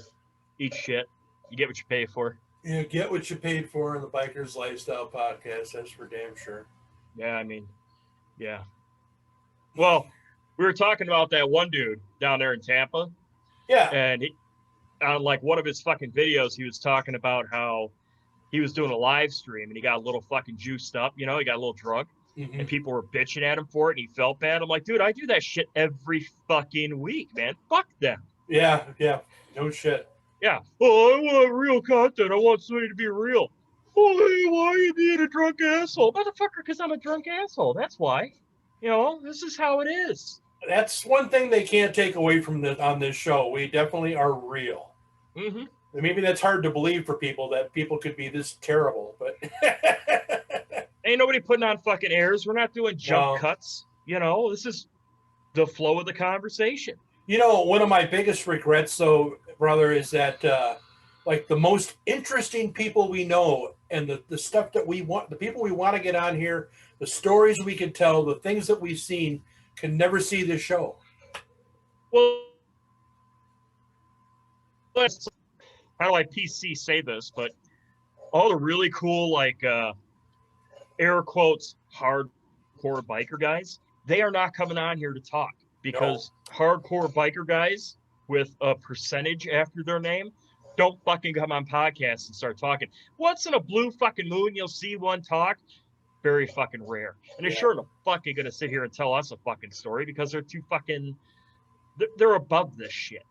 Eat shit. You get what you pay for. Yeah, get what you paid for in the Bikers Lifestyle Podcast. That's for damn sure. Yeah, I mean, yeah. Well, we were talking about that one dude down there in Tampa. Yeah. And on like one of his fucking videos, he was talking about how he was doing a live stream and he got a little fucking juiced up, he got a little drunk. Mm-hmm. And people were bitching at him for it and he felt bad. I'm like, dude, I do that shit every fucking week, man. Fuck them. Yeah. No shit. Yeah. Oh, I want real content. I want somebody to be real. Oh, why are you being a drunk asshole? Motherfucker, because I'm a drunk asshole. That's why. This is how it is. That's one thing they can't take away from on this show. We definitely are real. Mm-hmm. Maybe that's hard to believe for people that people could be this terrible, but ain't nobody putting on fucking airs. We're not doing jump cuts. This is the flow of the conversation. One of my biggest regrets, though, brother, is that like the most interesting people we know and the stuff that we want, the people we want to get on here, the stories we can tell, the things that we've seen, can never see this show. Well, how do I PC say this? But all the really cool, like air quotes, hardcore biker guys, they are not coming on here to talk because hardcore biker guys with a percentage after their name don't fucking come on podcasts and start talking. Once in a blue fucking moon, you'll see one talk. Very fucking rare. And they're sure the fuck ain't gonna sit here and tell us a fucking story because they're too fucking, they're above this shit.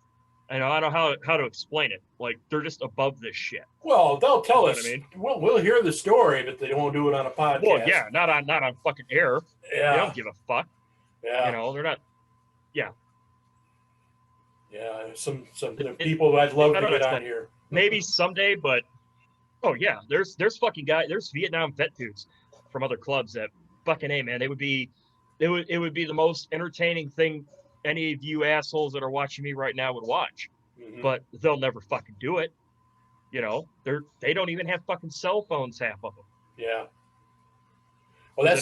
I don't know how to explain it. Like, they're just above this shit. Well, they'll tell us. I mean? We'll hear the story, but they won't do it on a podcast. Well, yeah, not on fucking air. Yeah. They don't give a fuck. Yeah. They're not. Yeah. Yeah, some people I'd love to get on here. Maybe someday, but oh yeah, there's fucking guys, there's Vietnam vet dudes from other clubs that fucking, hey man, it would be the most entertaining thing any of you assholes that are watching me right now would watch. Mm-hmm. But they'll never fucking do it. They don't even have fucking cell phones, half of them. Yeah. Well, that's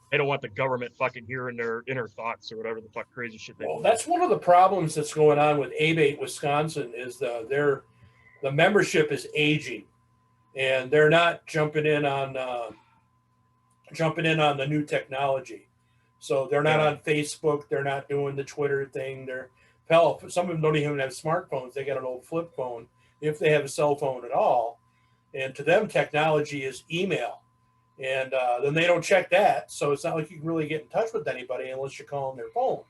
they don't want the government fucking hearing their inner thoughts or whatever the fuck crazy shit they do. That's one of the problems that's going on with ABATE Wisconsin is the membership is aging, and they're not jumping in on the new technology. So they're not on Facebook. They're not doing the Twitter thing. Some of them don't even have smartphones. They got an old flip phone, if they have a cell phone at all. And to them, technology is email. And then they don't check that. So it's not like you can really get in touch with anybody unless you call on their phone.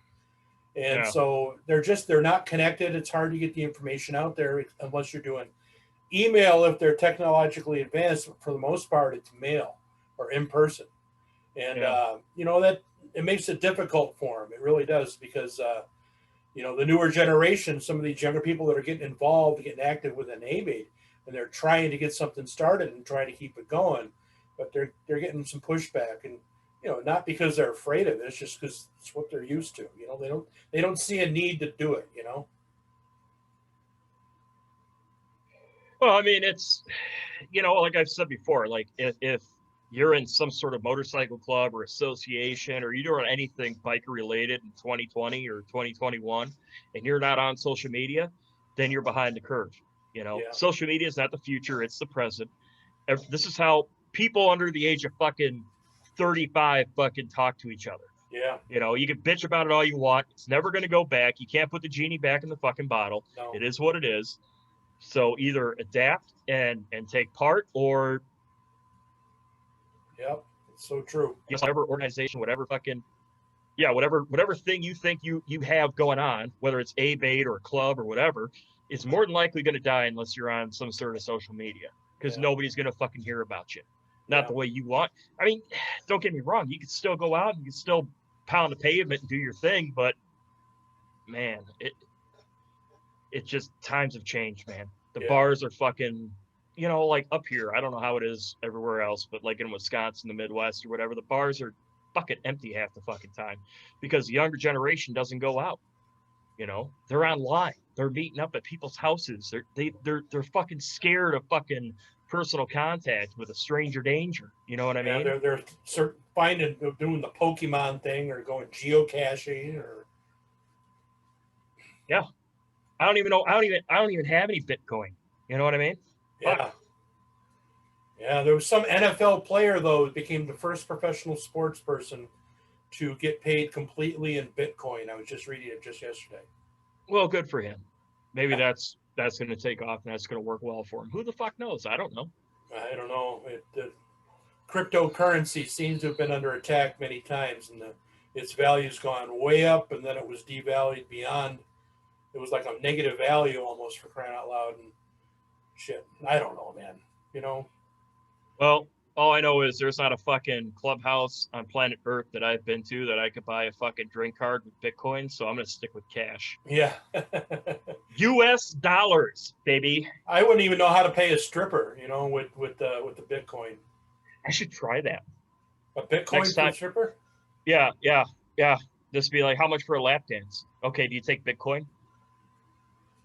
And so they're not connected. It's hard to get the information out there unless you're doing email. If they're technologically advanced, for the most part, it's mail or in person. And, that it makes it difficult for them. It really does because, the newer generation, some of these younger people that are getting involved, getting active with an ABATE, and they're trying to get something started and trying to keep it going. But they're getting some pushback, and not because they're afraid of it. It's just because it's what they're used to. They don't see a need to do it. Well, I mean, it's, like I've said before, like if you're in some sort of motorcycle club or association, or you're doing anything biker related in 2020 or 2021, and you're not on social media, then you're behind the curve. Yeah. Social media is not the future; it's the present. This is how people under the age of fucking 35 fucking talk to each other. Yeah. You can bitch about it all you want. It's never going to go back. You can't put the genie back in the fucking bottle. No. It is what it is. So either adapt and take part, or Yep, it's so true. whatever organization, whatever fucking whatever thing you think you have going on, whether it's a bait or a club or whatever, is more than likely going to die unless you're on some sort of social media, because nobody's going to fucking hear about you. Not the way you want. I mean, don't get me wrong. You can still go out and you can still pound the pavement and do your thing, but man, it just, times have changed, man. The bars are fucking, like up here, I don't know how it is everywhere else, but like in Wisconsin, the Midwest or whatever, the bars are fucking empty half the fucking time because the younger generation doesn't go out. They're online. They're meeting up at people's houses. They're fucking scared of fucking personal contact with a stranger danger. You know what I mean? They're doing the Pokemon thing or going geocaching or. Yeah. I don't even know. I don't even have any Bitcoin. You know what I mean? Yeah. Fuck. Yeah. There was some NFL player though who became the first professional sports person to get paid completely in Bitcoin. I was just reading it just yesterday. Well, good for him. Maybe that's going to take off and that's going to work well for him. Who the fuck knows? I don't know. I don't know. The cryptocurrency seems to have been under attack many times, and its value's gone way up, and then it was devalued beyond. It was like a negative value almost, for crying out loud, and shit. I don't know, man. Well, all I know is there's not a fucking clubhouse on planet Earth that I've been to that I could buy a fucking drink card with Bitcoin, so I'm going to stick with cash. Yeah. US dollars, baby. I wouldn't even know how to pay a stripper, with the Bitcoin. I should try that. A Bitcoin for a stripper? Yeah. Just be like, how much for a lap dance? Okay, do you take Bitcoin?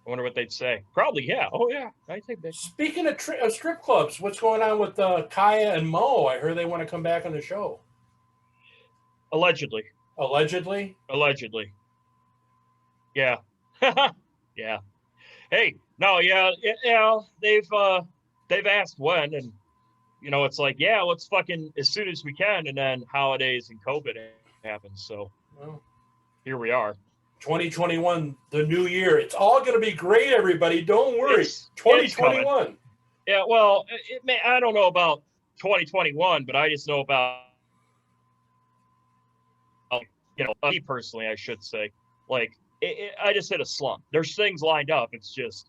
I wonder what they'd say. Probably, yeah. Oh, yeah. I take Bitcoin. Speaking of strip clubs, what's going on with Kaya and Mo? I heard they want to come back on the show. Allegedly. Allegedly? Allegedly. Yeah. Yeah. Hey, no, yeah. They've asked when, and it's like, yeah, let's fucking as soon as we can, and then holidays and COVID happens. So here we are. 2021, the new year. It's all going to be great, everybody. Don't worry. 2021. Yeah, well, I don't know about 2021, but I just know about, me personally, I should say. Like, I just hit a slump. There's things lined up. It's just,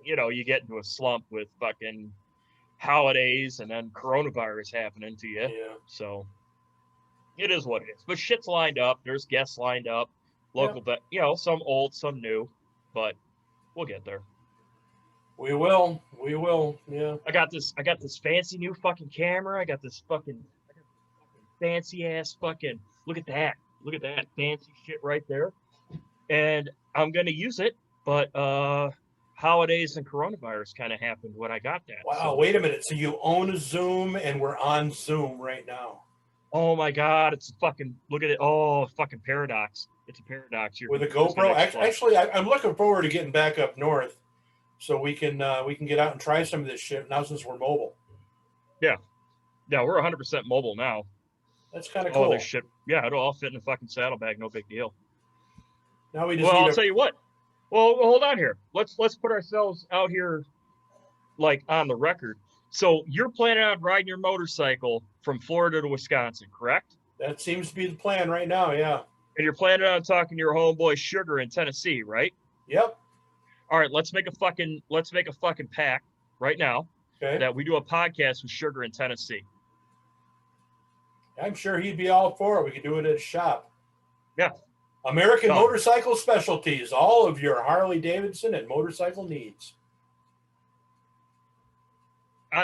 you get into a slump with fucking holidays and then coronavirus happening to you. Yeah. So it is what it is. But shit's lined up. There's guests lined up. Local, some old, some new, but we'll get there. We will. Yeah. I got this fancy new fucking camera. I got this fucking fancy ass fucking. Look at that fancy shit right there. And I'm gonna use it, but holidays and coronavirus kind of happened when I got that. Wow. Wait a minute. So you own a Zoom, and we're on Zoom right now. Oh my God! It's fucking. Look at it. Oh, fucking paradox. It's a paradox. With a GoPro. Actually, I'm looking forward to getting back up north, so we can get out and try some of this shit now since we're mobile. Yeah, we're 100% mobile now. That's kind of cool. Oh, this shit. Yeah, it'll all fit in a fucking saddlebag. No big deal. Now we just. Well, I'll tell you what. Well, hold on here. Let's put ourselves out here, like on the record. So you're planning on riding your motorcycle from Florida to Wisconsin, correct? That seems to be the plan right now. Yeah. And you're planning on talking to your homeboy Sugar in Tennessee, right? Yep. All right, let's make a fucking pact right now that we do a podcast with Sugar in Tennessee. I'm sure he'd be all for it. We could do it at his shop. Yeah. American Motorcycle Specialties, all of your Harley Davidson and motorcycle needs.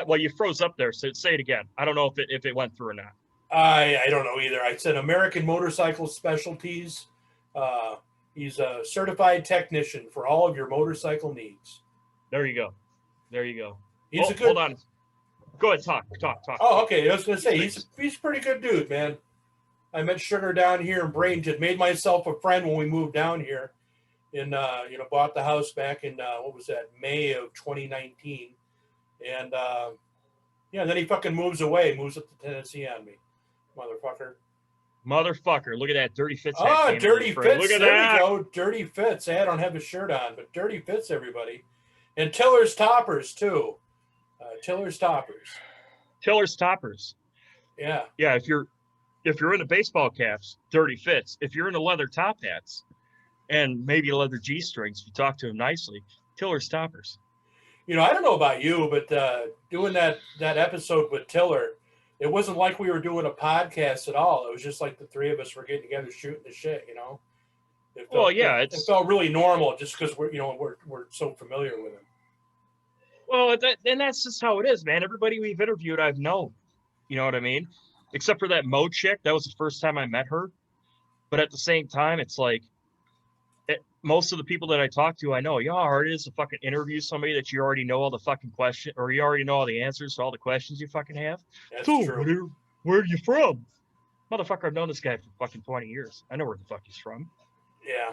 Well, you froze up there, so say it again. I don't know if it went through or not. I don't know either. I said American Motorcycle Specialties. He's a certified technician for all of your motorcycle needs. There you go. There you go. He's a good. Hold on. Go ahead. Talk. Oh, okay. I was going to say he's a pretty good dude, man. I met Sugar down here in Bradenton. Made myself a friend when we moved down here, and bought the house back in what was that, May of 2019, and then he fucking moves up to Tennessee on me, motherfucker. Look at that Dirty Fits. Oh, Dirty Fits. Look at there that. we go. Dirty Fits. I don't have a shirt on, but Dirty Fits, everybody. And Tiller's Toppers, too. Tiller's Toppers. Yeah. Yeah, if you're into baseball caps, Dirty Fits. If you're into leather top hats and maybe leather G-strings, if you talk to him nicely, Tiller's Toppers. I don't know about you, but doing that episode with Tiller, it wasn't like we were doing a podcast at all. It was just like the three of us were getting together shooting the shit, It felt really normal just because we're so familiar with him. Well, and that's just how it is, man. Everybody we've interviewed, I've known. You know what I mean? Except for that Mo chick. That was the first time I met her. But at the same time, it's like most of the people that I talk to, I know. You know how hard it is to fucking interview somebody that you already know all the fucking questions, or you already know all the answers to all the questions you fucking have? That's so, true. Where are you from? Motherfucker, I've known this guy for fucking 20 years. I know where the fuck he's from. Yeah.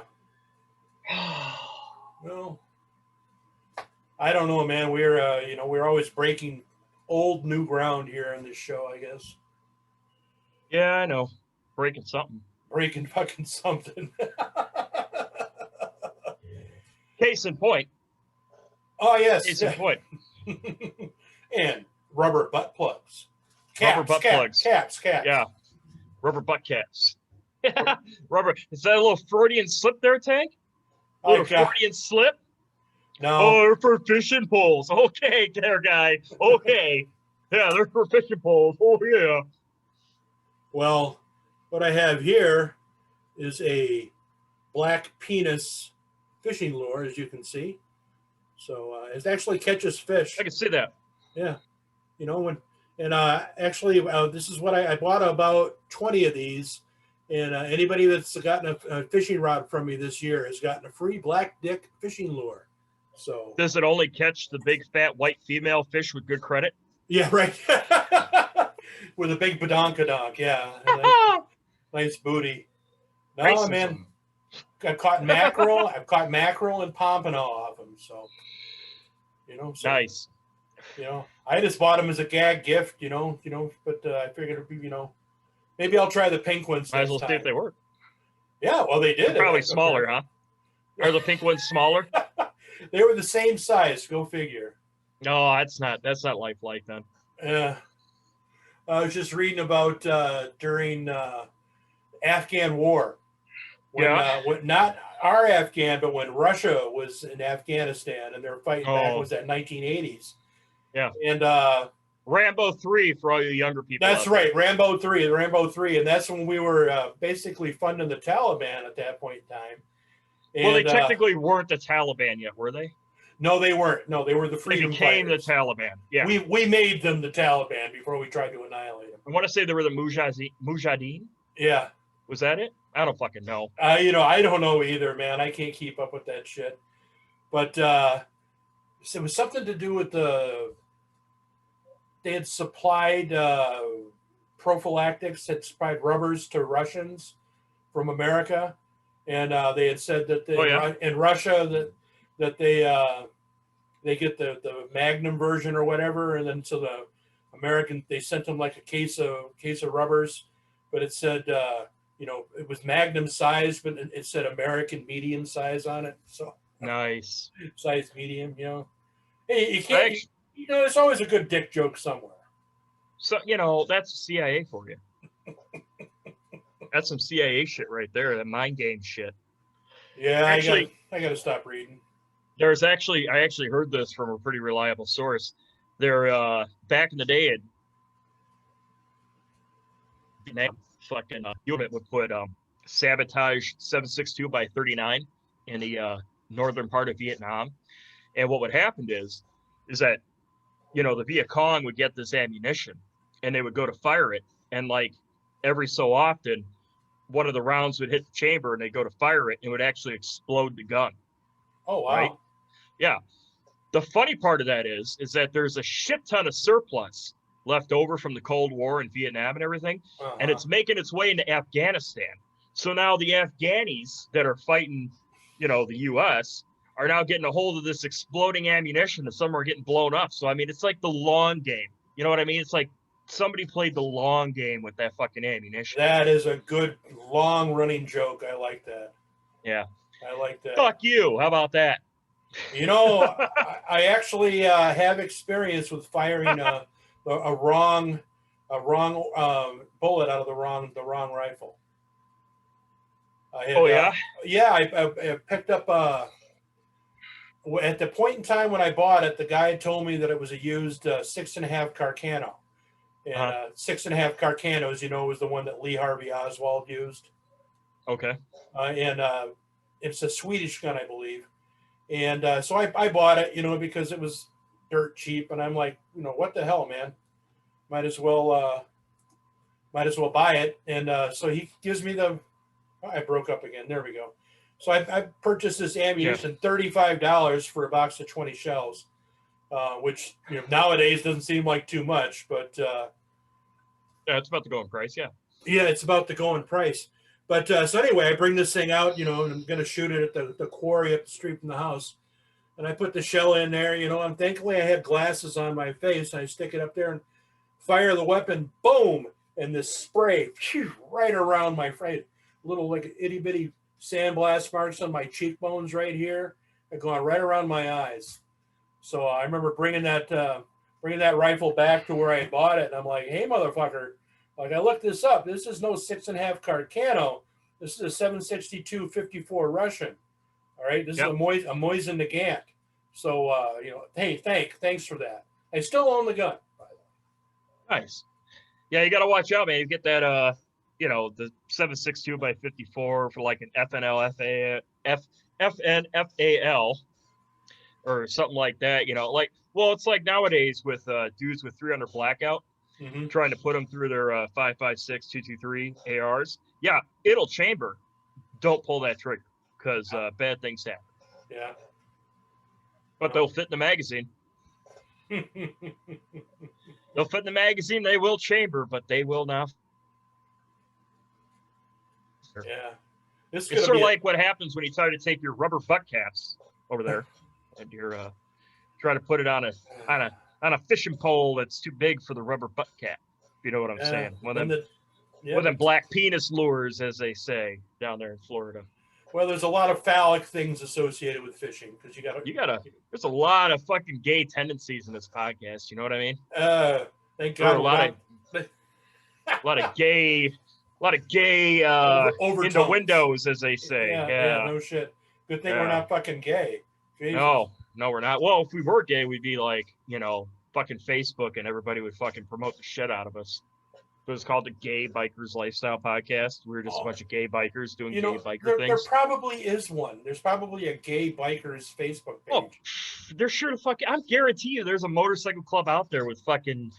Well, I don't know, man. We're always breaking old new ground here on this show, I guess. Yeah, I know. Breaking something. Breaking fucking something. Case in point. Oh, yes. Case in point. And rubber butt plugs. Caps. Yeah. Rubber butt caps. Rubber. Is that a little Freudian slip there, Tank? A little Freudian slip? No. Oh, they're for fishing poles. Okay, there, guy. Okay. Yeah, they're for fishing poles. Oh, yeah. Well, what I have here is a black penis fishing lure, as you can see. So it actually catches fish. I can see that. Yeah. This is what I bought about 20 of these. And anybody that's gotten a fishing rod from me this year has gotten a free black dick fishing lure. So does it only catch the big fat white female fish with good credit? Yeah, right. With a big badonkadonk, yeah. Nice booty. No, Racism. Man. I've caught mackerel. I've caught mackerel and pompano off them. So, nice. I just bought them as a gag gift, but I figured it'd be, maybe I'll try the pink ones. Might as well see if they work. Yeah, well, they did. They're probably smaller, huh? Are the pink ones smaller? They were the same size. Go figure. No, that's not lifelike then. Yeah. I was just reading about during Afghan war. When not our Afghan, but when Russia was in Afghanistan and they were fighting back, was that 1980s? Yeah. And Rambo 3 for all you younger people. That's right, Rambo 3, and that's when we were basically funding the Taliban at that point in time. And, well, they technically weren't the Taliban yet, were they? No, they weren't. No, they were the freedom fighters. fighters. The Taliban. Yeah. We made them the Taliban before we tried to annihilate them. I want to say they were the Mujahideen. Yeah. Was that it? I don't fucking know. I don't know either, man. I can't keep up with that shit. But it was something to do with they had supplied prophylactics, had supplied rubbers to Russians from America. And they had said that in Russia that they get the Magnum version or whatever, and then so the American, they sent them like a case of rubbers, but it said it was Magnum size, but it said American medium size on it. So nice size medium, Hey, you can't. It's always a good dick joke somewhere. So that's CIA for you. That's some CIA shit right there. That mind game shit. Yeah, actually, I got to stop reading. I actually heard this from a pretty reliable source. They're back in the day, fucking unit would put sabotage 762 by 39 in the northern part of Vietnam, and what would happen is that the Viet Cong would get this ammunition, and they would go to fire it, and like every so often, one of the rounds would hit the chamber and they go to fire it and it would actually explode the gun. Oh, wow. Right? Yeah. The funny part of that is that there's a shit ton of surplus left over from the Cold War and Vietnam and everything, and it's making its way into Afghanistan. So now the Afghanis that are fighting, the U.S. are now getting a hold of this exploding ammunition, and some are getting blown up. So I mean, it's like the long game. You know what I mean? It's like somebody played the long game with that fucking ammunition. That is a good long running joke. I like that. Yeah. I like that. Fuck you. How about that? I actually have experience with firing a wrong bullet out of the wrong rifle. I picked up at the point in time when I bought it, the guy told me that it was a used 6.5 Carcano. And 6.5 Carcano, as you know, was the one that Lee Harvey Oswald used. Okay. And it's a Swedish gun, I believe. And so I bought it, because it was dirt cheap. And I'm like, what the hell, man? Might as well buy it. And so he gives me I broke up again. There we go. So I purchased this ammunition, $35 for a box of 20 shells, which nowadays doesn't seem like too much, but yeah, it's about the going price. Yeah. Yeah, it's about the going price. But so anyway, I bring this thing out, and I'm going to shoot it at the quarry up the street from the house. And I put the shell in there, and thankfully I had glasses on my face. I stick it up there and fire the weapon, boom, and this spray right around my face. Little like itty bitty sandblast marks on my cheekbones right here, and going right around my eyes. So I remember bringing that rifle back to where I bought it, and I'm like, hey, motherfucker. Like, I looked this up. This is no 6.5 Carcano. This is a 7.62 54 Russian. All right, this is a Mosin Nagant. So, hey, thanks for that. I still own the gun, by the way. Nice. Yeah, you got to watch out, man. You get that, the 7.62 by 54 for like an FNFAL or something like that. It's like nowadays with dudes with 300 blackout. Mm-hmm. Trying to put them through their 5.56 223 ARs. Yeah, it'll chamber. Don't pull that trigger because bad things happen. Yeah. But they'll fit in the magazine. They'll fit in the magazine. They will chamber, but they will not. Yeah. It's sort of like what happens when you try to take your rubber butt caps over there and you're trying to put it on a fishing pole that's too big for the rubber butt cap. If you know what I'm saying. One of them black penis lures, as they say down there in Florida. Well, there's a lot of phallic things associated with fishing because there's a lot of fucking gay tendencies in this podcast. You know what I mean? Thank God. A lot of gay overtones. in the windows, as they say. Yeah, no shit. Good thing we're not fucking gay. Jesus. No, we're not. Well, if we were gay, we'd be like, fucking Facebook, and everybody would fucking promote the shit out of us. It was called the Gay Bikers Lifestyle Podcast. We were just a bunch of gay bikers doing gay biker things. There probably is one. There's probably a Gay Bikers Facebook page. Oh, there's sure to fucking. I guarantee you, there's a motorcycle club out there with fucking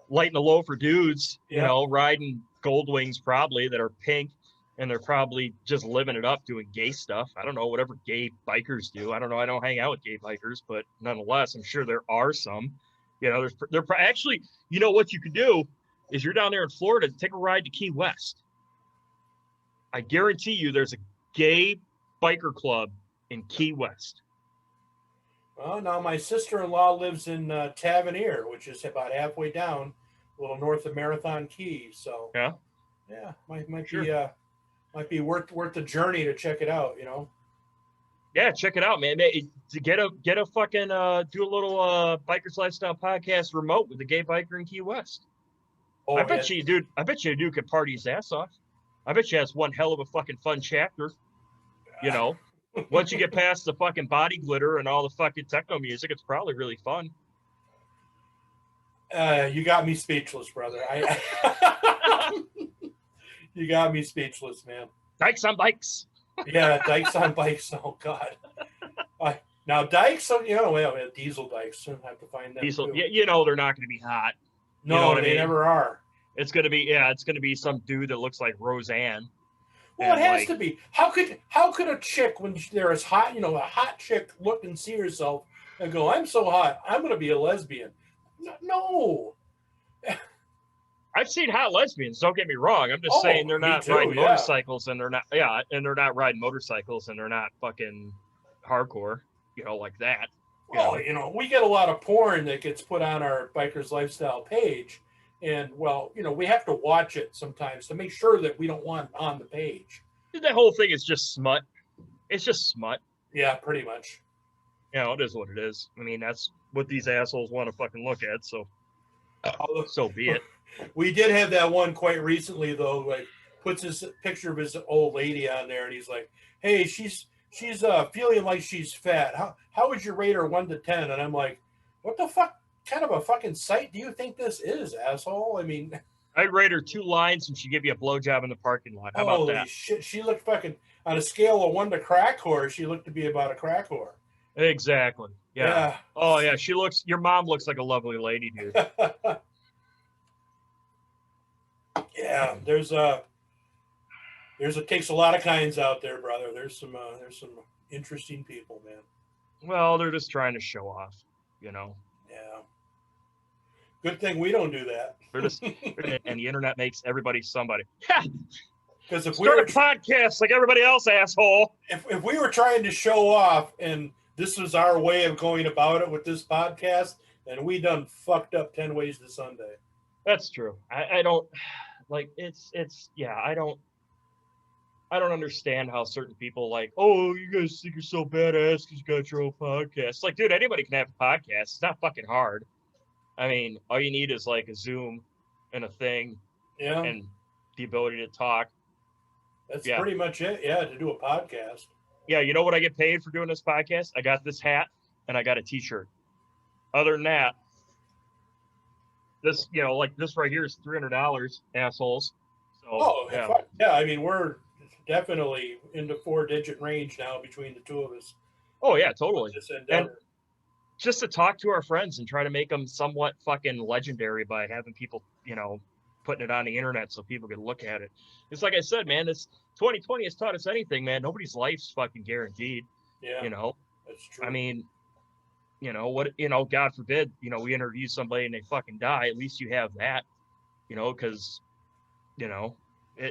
lighting the low for dudes. Riding Goldwings probably that are pink, and they're probably just living it up doing gay stuff. I don't know, whatever gay bikers do. I don't know. I don't hang out with gay bikers, but nonetheless, I'm sure there are some. They're actually. What you could do is you're down there in Florida, take a ride to Key West. I guarantee you there's a gay biker club in Key West. Well, now my sister-in-law lives in Tavernier, which is about halfway down, a little north of Marathon Key. So might be worth the journey to check it out. Yeah, check it out, man. Get a fucking do a little Bikers Lifestyle Podcast remote with the gay biker in Key West. Oh, I bet you, dude. I bet you a dude could party his ass off. I bet you that's one hell of a fucking fun chapter. Once you get past the fucking body glitter and all the fucking techno music, it's probably really fun. You got me speechless, brother. You got me speechless, man. Dykes on bikes. Yeah, dykes on bikes. Oh God. Now dykes, diesel dykes. I have to find them. Diesel. Too. Yeah, they're not going to be hot. No, they never are. It's gonna be some dude that looks like Roseanne. Well, And, it has like, to be. How could a chick, when they're as hot, a hot chick, look and see herself and go, "I'm so hot, I'm going to be a lesbian"? No. I've seen hot lesbians. Don't get me wrong. I'm just Oh, saying they're me not too, riding yeah. motorcycles, and they're not riding motorcycles, and they're not fucking hardcore, like that. Well, we get a lot of porn that gets put on our Bikers Lifestyle page, and we have to watch it sometimes to make sure that we don't want it on the page. That whole thing is just smut. It's just smut. Yeah, pretty much. It is what it is. I mean, that's what these assholes want to fucking look at. So be it. We did have that one quite recently, though. Like, puts his picture of his old lady on there, and he's like, "Hey, she's feeling like she's fat. How would you rate her 1 to 10?" And I'm like, "What the fuck kind of a fucking site do you think this is, asshole?" I mean, I'd rate her 2 lines, and she'd give you a blowjob in the parking lot. How about holy that? shit, she looked fucking, on a scale of 1 to crack whore, she looked to be about a crack whore. Exactly. Yeah. Oh yeah, your mom looks like a lovely lady, dude. Yeah, it takes a lot of kinds out there, brother. There's some interesting people, man. Well, they're just trying to show off, Yeah. Good thing we don't do that. They're just, and the internet makes everybody somebody. Because if Start a podcast like everybody else, asshole. If we were trying to show off, and this was our way of going about it with this podcast, then we done fucked up 10 ways to Sunday. That's true. I don't like I don't understand how certain people like, oh, you guys think you're so badass because you got your own podcast. It's like, dude, anybody can have a podcast. It's not fucking hard. I mean, all you need is like a Zoom and a thing, and the ability to talk. That's pretty much it. Yeah, to do a podcast. Yeah, you know what I get paid for doing this podcast? I got this hat and I got a T-shirt. Other than that, this, like this right here is $300, assholes. So, yeah. I mean, we're definitely in the 4-digit range now between the two of us. Oh yeah, totally. And just to talk to our friends and try to make them somewhat fucking legendary by having people, putting it on the internet so people can look at it. It's like I said, man, this 2020 has taught us anything, man. Nobody's life's fucking guaranteed. Yeah. That's true. I mean, God forbid, we interview somebody and they fucking die. At least you have that, because,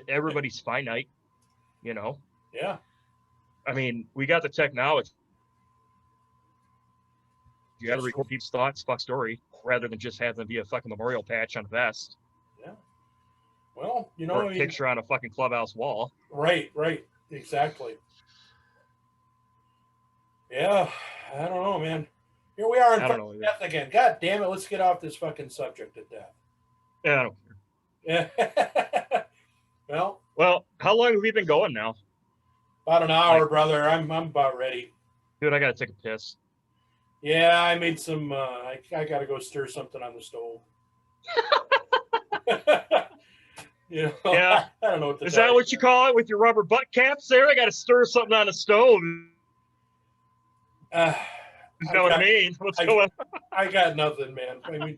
everybody's finite, Yeah. I mean, we got the technology. You got to record people's thoughts, fuck story, rather than just have them be a fucking memorial patch on a vest. Yeah. Well, or a picture on a fucking clubhouse wall. Right. Exactly. Yeah. I don't know, man. Here we are in death again. God damn it. Let's get off this fucking subject of death. Yeah, I don't care. Yeah. Well, how long have we been going now? About an hour, brother. I'm about ready. Dude, I got to take a piss. Yeah, I made some, I got to go stir something on the stove. Yeah. I don't know what to Is that what you call it with your rubber butt caps there? I got to stir something on the stove. You know what I mean? What's going on? I got nothing, man. I mean,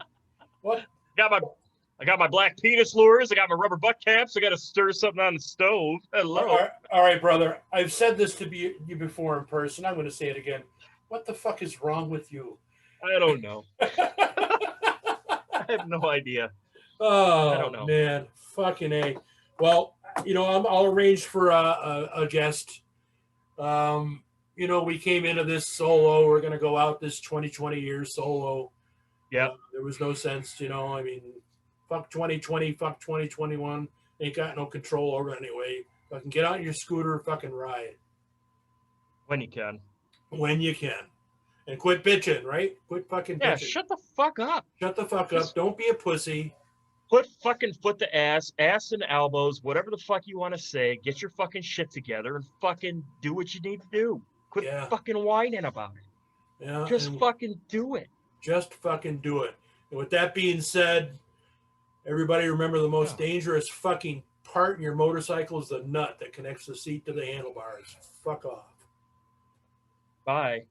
what? I got my black penis lures. I got my rubber butt caps. I got to stir something on the stove. Hello. All right, brother. I've said this to you before in person. I'm going to say it again. What the fuck is wrong with you? I don't know. I have no idea. Oh, I don't know. Man. Fucking A. Well, I'll arrange for a guest. We came into this solo. We're going to go out this 2020 year solo. Yeah. There was no sense, I mean, fuck 2020, fuck 2021. Ain't got no control over it anyway. Fucking get out your scooter, fucking ride. When you can. When you can. And quit bitching, right? Quit fucking bitching. Yeah, shut the fuck up. Shut the fuck up. Don't be a pussy. Put fucking foot to ass and elbows, whatever the fuck you want to say. Get your fucking shit together and fucking do what you need to do. Quit fucking whining about it. Yeah. Just fucking do it. Just fucking do it. And with that being said, everybody remember the most dangerous fucking part in your motorcycle is the nut that connects the seat to the handlebars. Fuck off. Bye.